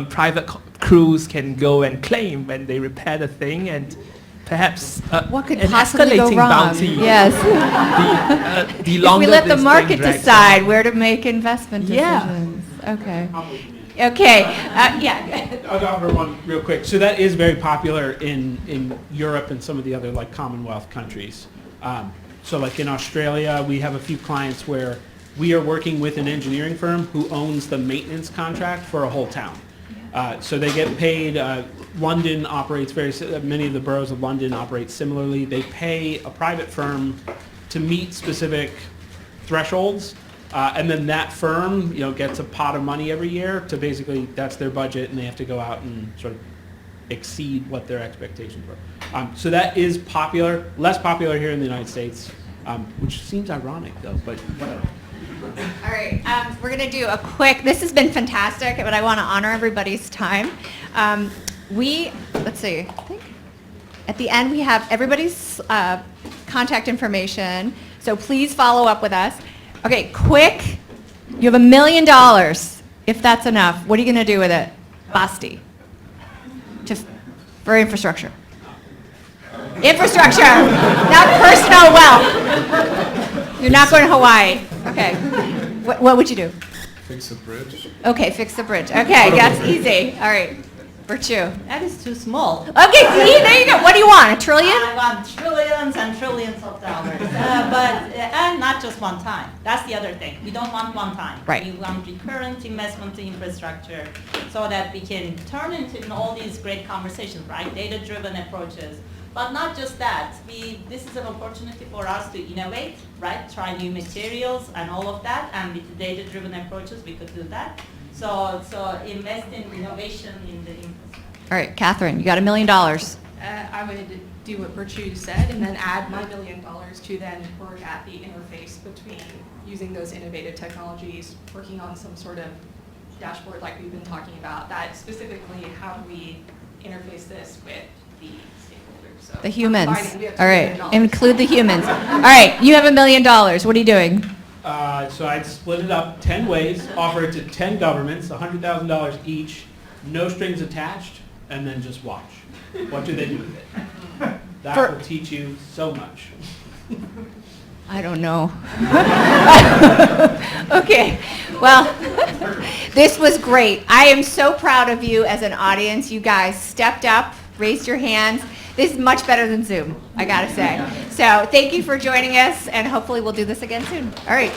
Speaker 11: private crews can go and claim when they repair the thing, and perhaps
Speaker 1: What could
Speaker 11: an
Speaker 1: possibly go
Speaker 11: escalating
Speaker 1: wrong?
Speaker 11: bounty.
Speaker 1: Yes.
Speaker 11: The
Speaker 1: If
Speaker 11: longer
Speaker 1: we let the
Speaker 11: this
Speaker 1: market
Speaker 11: thing drags
Speaker 1: decide where to make investment
Speaker 11: Yeah.
Speaker 1: decisions. Okay. Okay. Yeah.
Speaker 5: I'll offer one real quick. So that is very popular in Europe and some of the other Commonwealth countries. So in Australia, we have a few clients where we are working with an engineering firm who owns the maintenance contract for a whole town. So they get paid. London operates many of the boroughs of London operate similarly. They pay a private firm to meet specific thresholds, and then that firm, gets a pot of money every year to basically, that's their budget, and they have to go out and sort of exceed what their expectations were. So that is popular, less popular here in the United States, which seems ironic though, but whatever.
Speaker 1: All right, we're going to do a quick, this has been fantastic, but I want to honor everybody's time. Let's see, I think at the end we have everybody's contact information, so please follow up with us. Okay, quick, you have $1 million, if that's enough. What are you going to do with it? Basti. For infrastructure. Infrastructure, not personal wealth. You're not going to Hawaii. Okay. What would you do?
Speaker 9: Fix a bridge.
Speaker 1: Okay, fix the bridge. Okay, that's easy. All right. Virtue.
Speaker 4: That is too small.
Speaker 1: Okay, see, there you go. What do you want? $1 trillion?
Speaker 4: I want trillions and trillions of dollars, and not just one time. That's the other thing. We don't want one time.
Speaker 1: Right.
Speaker 4: We want recurrent investment in infrastructure so that we can turn into all these great conversations, right? Data-driven approaches. But not just that. This is an opportunity for us to innovate, right? Try new materials and all of that. And with the data-driven approaches, we could do that. So invest in innovation in the infrastructure.
Speaker 1: All right, Catherine, you got $1 million.
Speaker 6: I would do what Virtue said and then add my $1 million to then work at the interface between using those innovative technologies, working on some sort of dashboard like we've been talking about, that specifically how do we interface this with the stakeholders. So
Speaker 1: The humans.
Speaker 6: we have
Speaker 1: All right,
Speaker 6: $2 million.
Speaker 1: include the humans. All right, you have $1 million. What are you doing?
Speaker 5: So I'd split it up 10 ways, offer it to 10 governments, $100,000 each, no strings attached, and then just watch. What do they do with it? That will teach you so much.
Speaker 1: I don't know. Okay, well, this was great. I am so proud of you as an audience. You guys stepped up, raised your hands. This is much better than Zoom, I gotta say. So thank you for joining us, and hopefully we'll do this again soon. All right.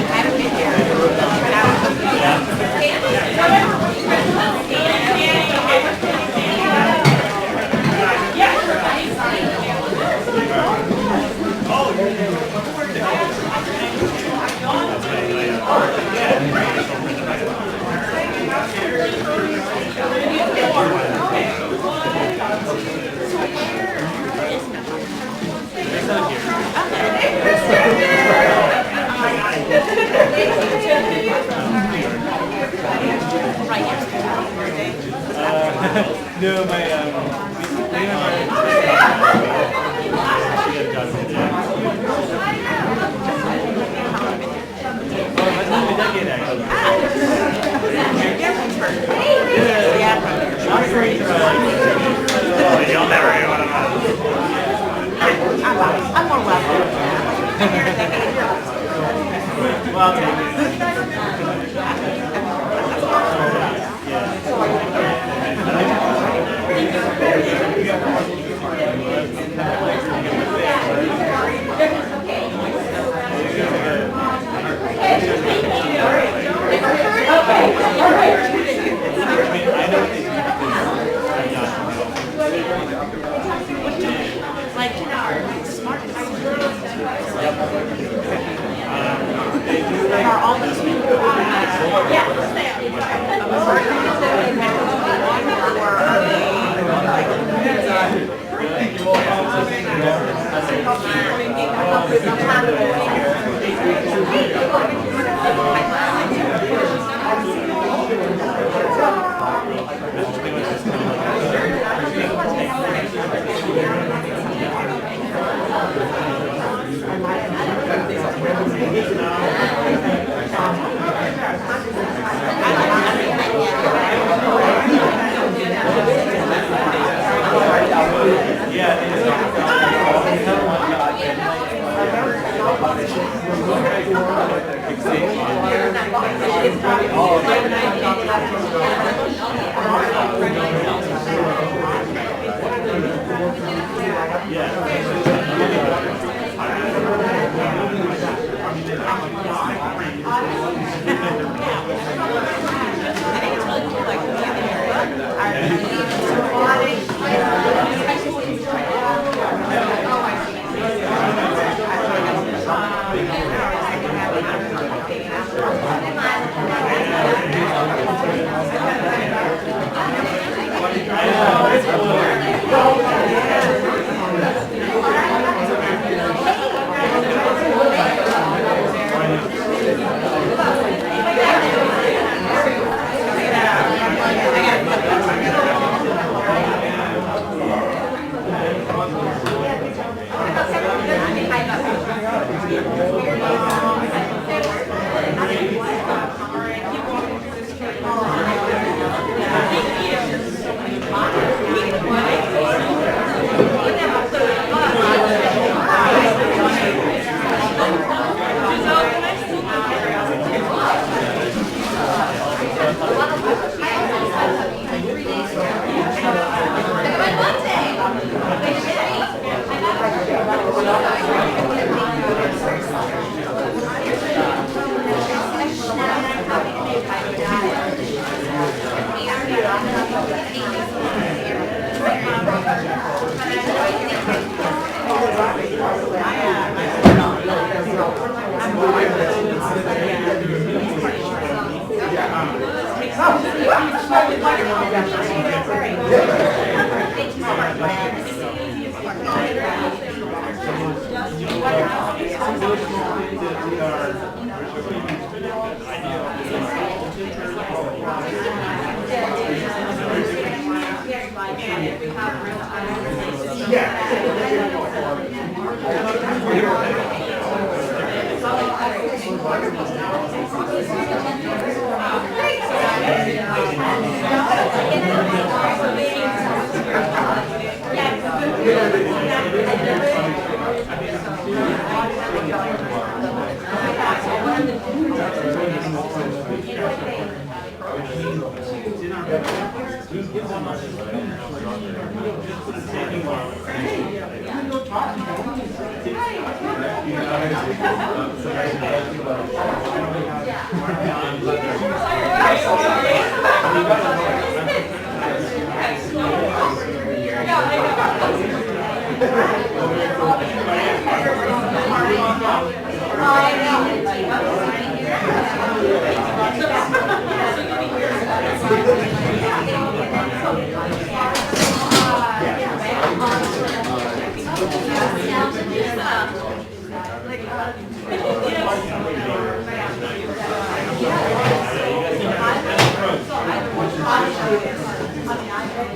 Speaker 1: I haven't been here.
Speaker 5: No, my
Speaker 3: I'm more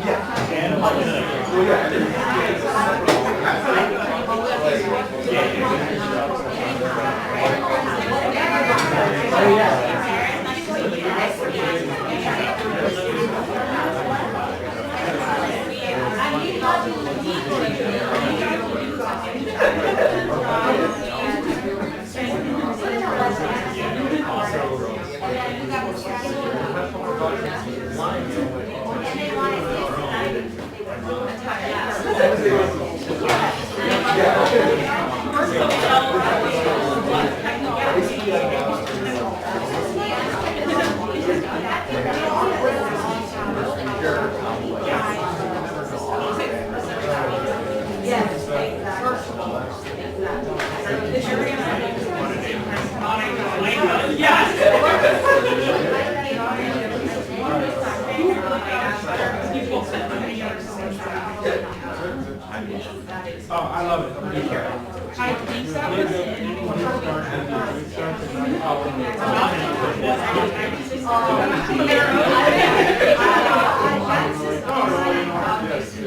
Speaker 3: Yeah.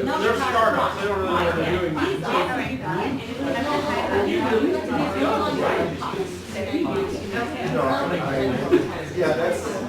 Speaker 2: They're startups. They don't really know what they're doing.
Speaker 13: Yeah, that's.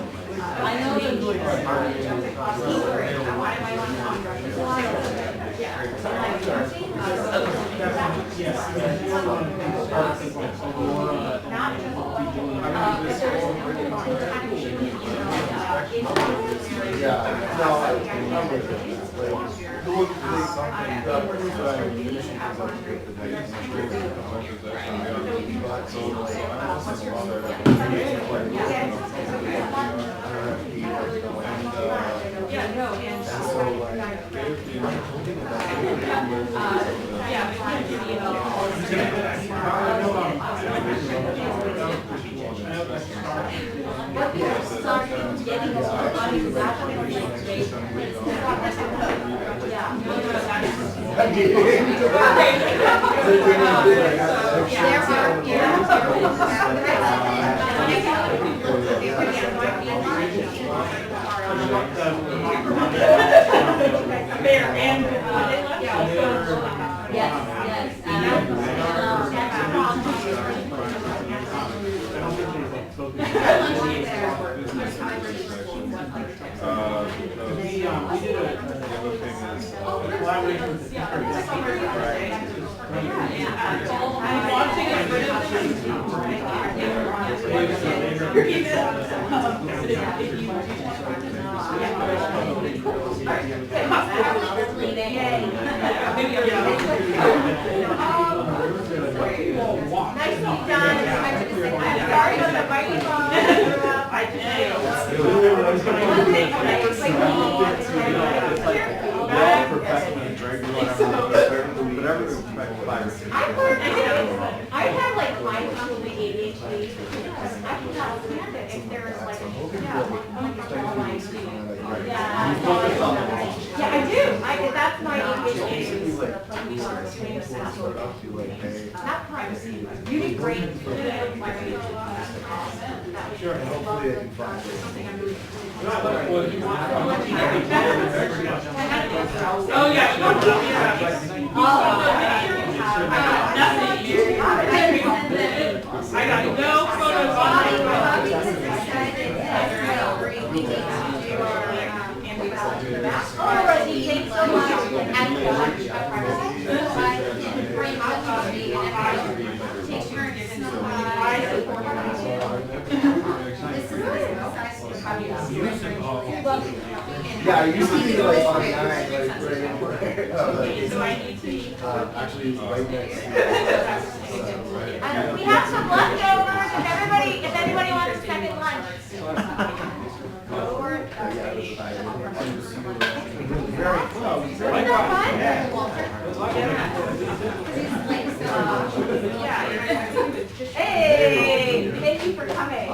Speaker 1: I've had like high complete ADHD. I can understand it if there's like, yeah, I do. That's my ADHD. Not privacy. You need great.
Speaker 13: Sure, and hopefully it can find
Speaker 1: Oh, yeah. I got no photos already. Thanks so much.
Speaker 13: Yeah, I used to be like on 9, like right actually right next to
Speaker 1: We have some leftovers if anybody wants a second lunch. Hey, thank you for coming.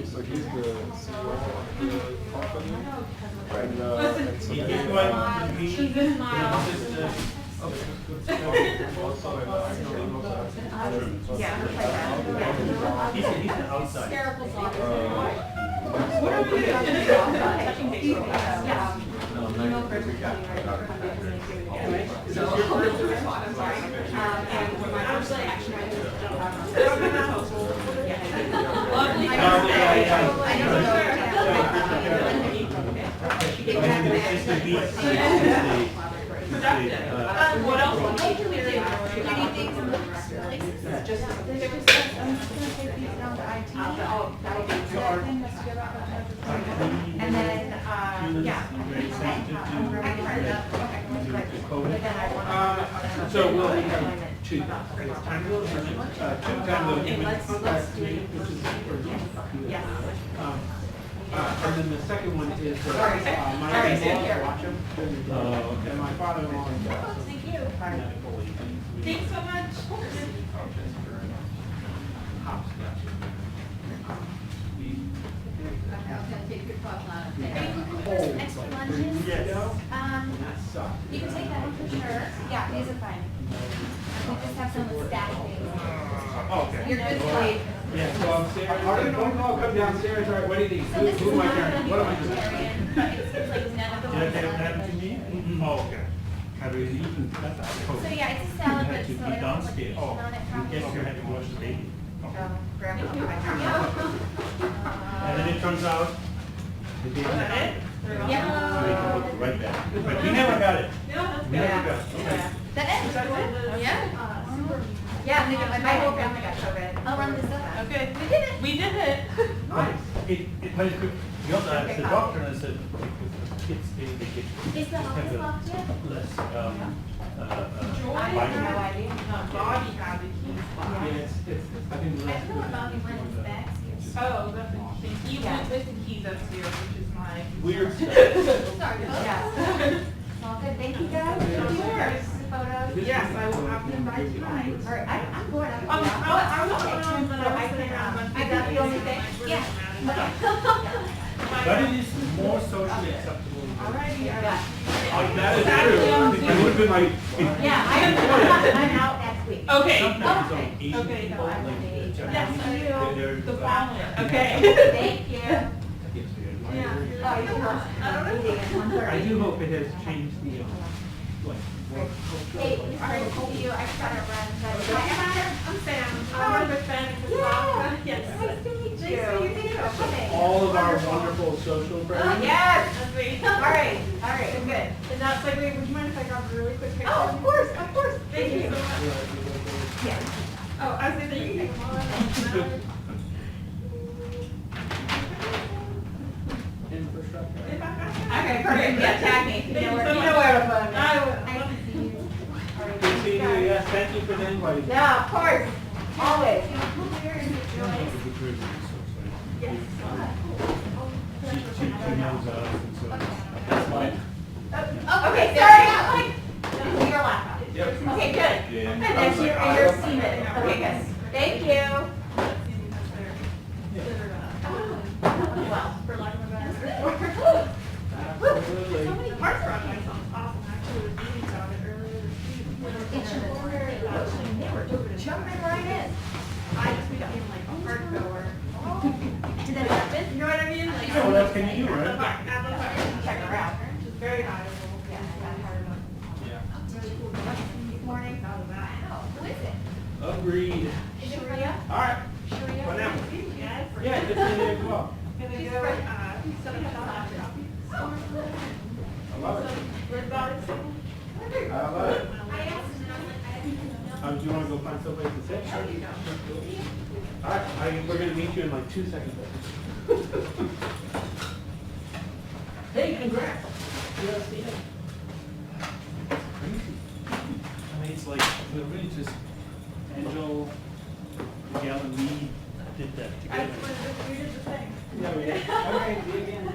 Speaker 2: So he's the CEO of the company.
Speaker 6: Anyway, is this your first response? I'm sorry. And my first action item is what else? What can we do? Do you need things in the places? Just I'm just going to take these down to IT. That'll be good. And then, yeah. I can write it up. Okay. But then I want
Speaker 5: So we'll have two time let's do it.
Speaker 6: Yes.
Speaker 5: And then the second one is my in-law watch him. And my father-in-law.
Speaker 6: Thank you. Thanks so much.
Speaker 1: Extra lunches? You can take that one for sure. Yeah, these are fine. We just have some with staff things.
Speaker 5: Okay.
Speaker 1: You're good to leave.
Speaker 5: Yeah, go upstairs. Are you going to come downstairs? All right, what do you think?
Speaker 1: So this is
Speaker 5: Who am I
Speaker 1: not
Speaker 5: carrying?
Speaker 1: going to be
Speaker 5: What am I doing?
Speaker 1: vegetarian, but it seems like none of the ones that
Speaker 5: Oh, okay. Have you eaten?
Speaker 1: So yeah, it's a salad, but it's not
Speaker 5: downstairs.
Speaker 1: on it probably.
Speaker 5: Yes, you had to wash the baby.
Speaker 1: Grab it.
Speaker 5: And then it comes out. The baby.
Speaker 1: Yeah.
Speaker 5: Right back. But we never got it. We never got it. Okay.
Speaker 1: That it? Yeah. Yeah, my whole family got COVID. I'll run this up.
Speaker 6: Okay.
Speaker 1: We did it.
Speaker 6: We did it.
Speaker 5: It plays good. You also asked the doctor and I said, kids, they get
Speaker 1: Is the office locked yet?
Speaker 5: less,
Speaker 1: I have no idea.
Speaker 6: Bobby had the keys.
Speaker 5: Yes, I think the
Speaker 1: I
Speaker 5: less.
Speaker 1: don't know about me when it's back.
Speaker 6: Oh, that's interesting. You went with the keys upstairs, which is my.
Speaker 5: Weird stuff.
Speaker 1: Sorry. Yeah. All good. Thank you guys.
Speaker 6: Of course.
Speaker 1: Photos.
Speaker 6: Yes, I will have them by tonight.
Speaker 1: All right, I'm going.
Speaker 6: I was going, but I was saying
Speaker 1: I got the only thing. Yeah.
Speaker 5: But it is more socially acceptable.
Speaker 6: Alrighty,
Speaker 5: That is true. It would have been like.
Speaker 1: Yeah, I'm out next week.
Speaker 6: Okay.
Speaker 5: Sometimes
Speaker 1: Okay.
Speaker 5: Asian
Speaker 6: Okay.
Speaker 5: people, like,
Speaker 6: Yes, the family.
Speaker 1: Thank
Speaker 6: Okay.
Speaker 1: you.
Speaker 6: Yeah.
Speaker 1: Oh, you're welcome.
Speaker 5: I do hope it has changed the, like, work culture.
Speaker 1: Hey, it's great to see you. I just gotta run.
Speaker 6: I'm Sam. I'm with Ben.
Speaker 1: Yeah.
Speaker 6: Yes.
Speaker 1: Nice to meet you.
Speaker 6: Nice to meet you.
Speaker 1: Okay.
Speaker 5: All of our wonderful social friends.
Speaker 1: Yes.
Speaker 6: That's me.
Speaker 1: All right, good.
Speaker 6: And that's like, wait, would you mind if I grab a really quick picture?
Speaker 1: Oh, of course.
Speaker 6: Thank you so much.
Speaker 1: Yeah.
Speaker 6: Oh, I was thinking you can take them on.
Speaker 5: Infrastructure.
Speaker 1: Okay, perfect. Yeah, tag me.
Speaker 6: Thank you so much.
Speaker 1: where to find me.
Speaker 6: I will.
Speaker 1: Nice to see you. All right,
Speaker 5: Good seeing you.
Speaker 1: guys.
Speaker 5: Yes, thank you for the invite.
Speaker 1: Yeah, of course. Always.
Speaker 5: She knows us, and so that's fine.
Speaker 1: Okay, sorry. Your laptop. Okay, good.
Speaker 5: Yeah.
Speaker 1: And then you're seated. Okay, good. Thank you. Well,
Speaker 6: For lack of a better word.
Speaker 5: Absolutely.
Speaker 6: So many parts around my sounds awesome. Actually, was reading about it earlier this week.
Speaker 1: They were jumping right in.
Speaker 6: I just became like a hard goer.
Speaker 1: Did that happen?
Speaker 6: You know what I mean? Like,
Speaker 5: Yeah, what else can you do, right?
Speaker 6: At the park.
Speaker 1: Check her out.
Speaker 6: Which is very valuable.
Speaker 1: Yeah, I heard about
Speaker 5: Yeah.
Speaker 6: Really cool.
Speaker 1: Good morning.
Speaker 6: Out of that.
Speaker 1: Wow, who is it?
Speaker 5: Agreed.
Speaker 1: Is it Maria?
Speaker 5: All right.
Speaker 1: Sharia?
Speaker 5: Whatever.
Speaker 6: Yes.
Speaker 5: Yeah, good seeing you as well.
Speaker 6: Gonna
Speaker 1: She's
Speaker 6: go,
Speaker 1: great.
Speaker 6: set up a soft copy.
Speaker 5: I love it.
Speaker 6: Robotics.
Speaker 5: I love it.
Speaker 1: I asked him, and I was like, I didn't know.
Speaker 5: Do you want to go find someplace to sit?
Speaker 6: There you go.
Speaker 5: All right, we're going to meet you in like 2 seconds. Hey, congrats. Yes, yeah. I mean, it's like, we're really just, Angel, Miguel, and me did that
Speaker 6: I
Speaker 5: together.
Speaker 6: just wanted to, we did the thing.
Speaker 5: Yeah, we did. Okay, see you again.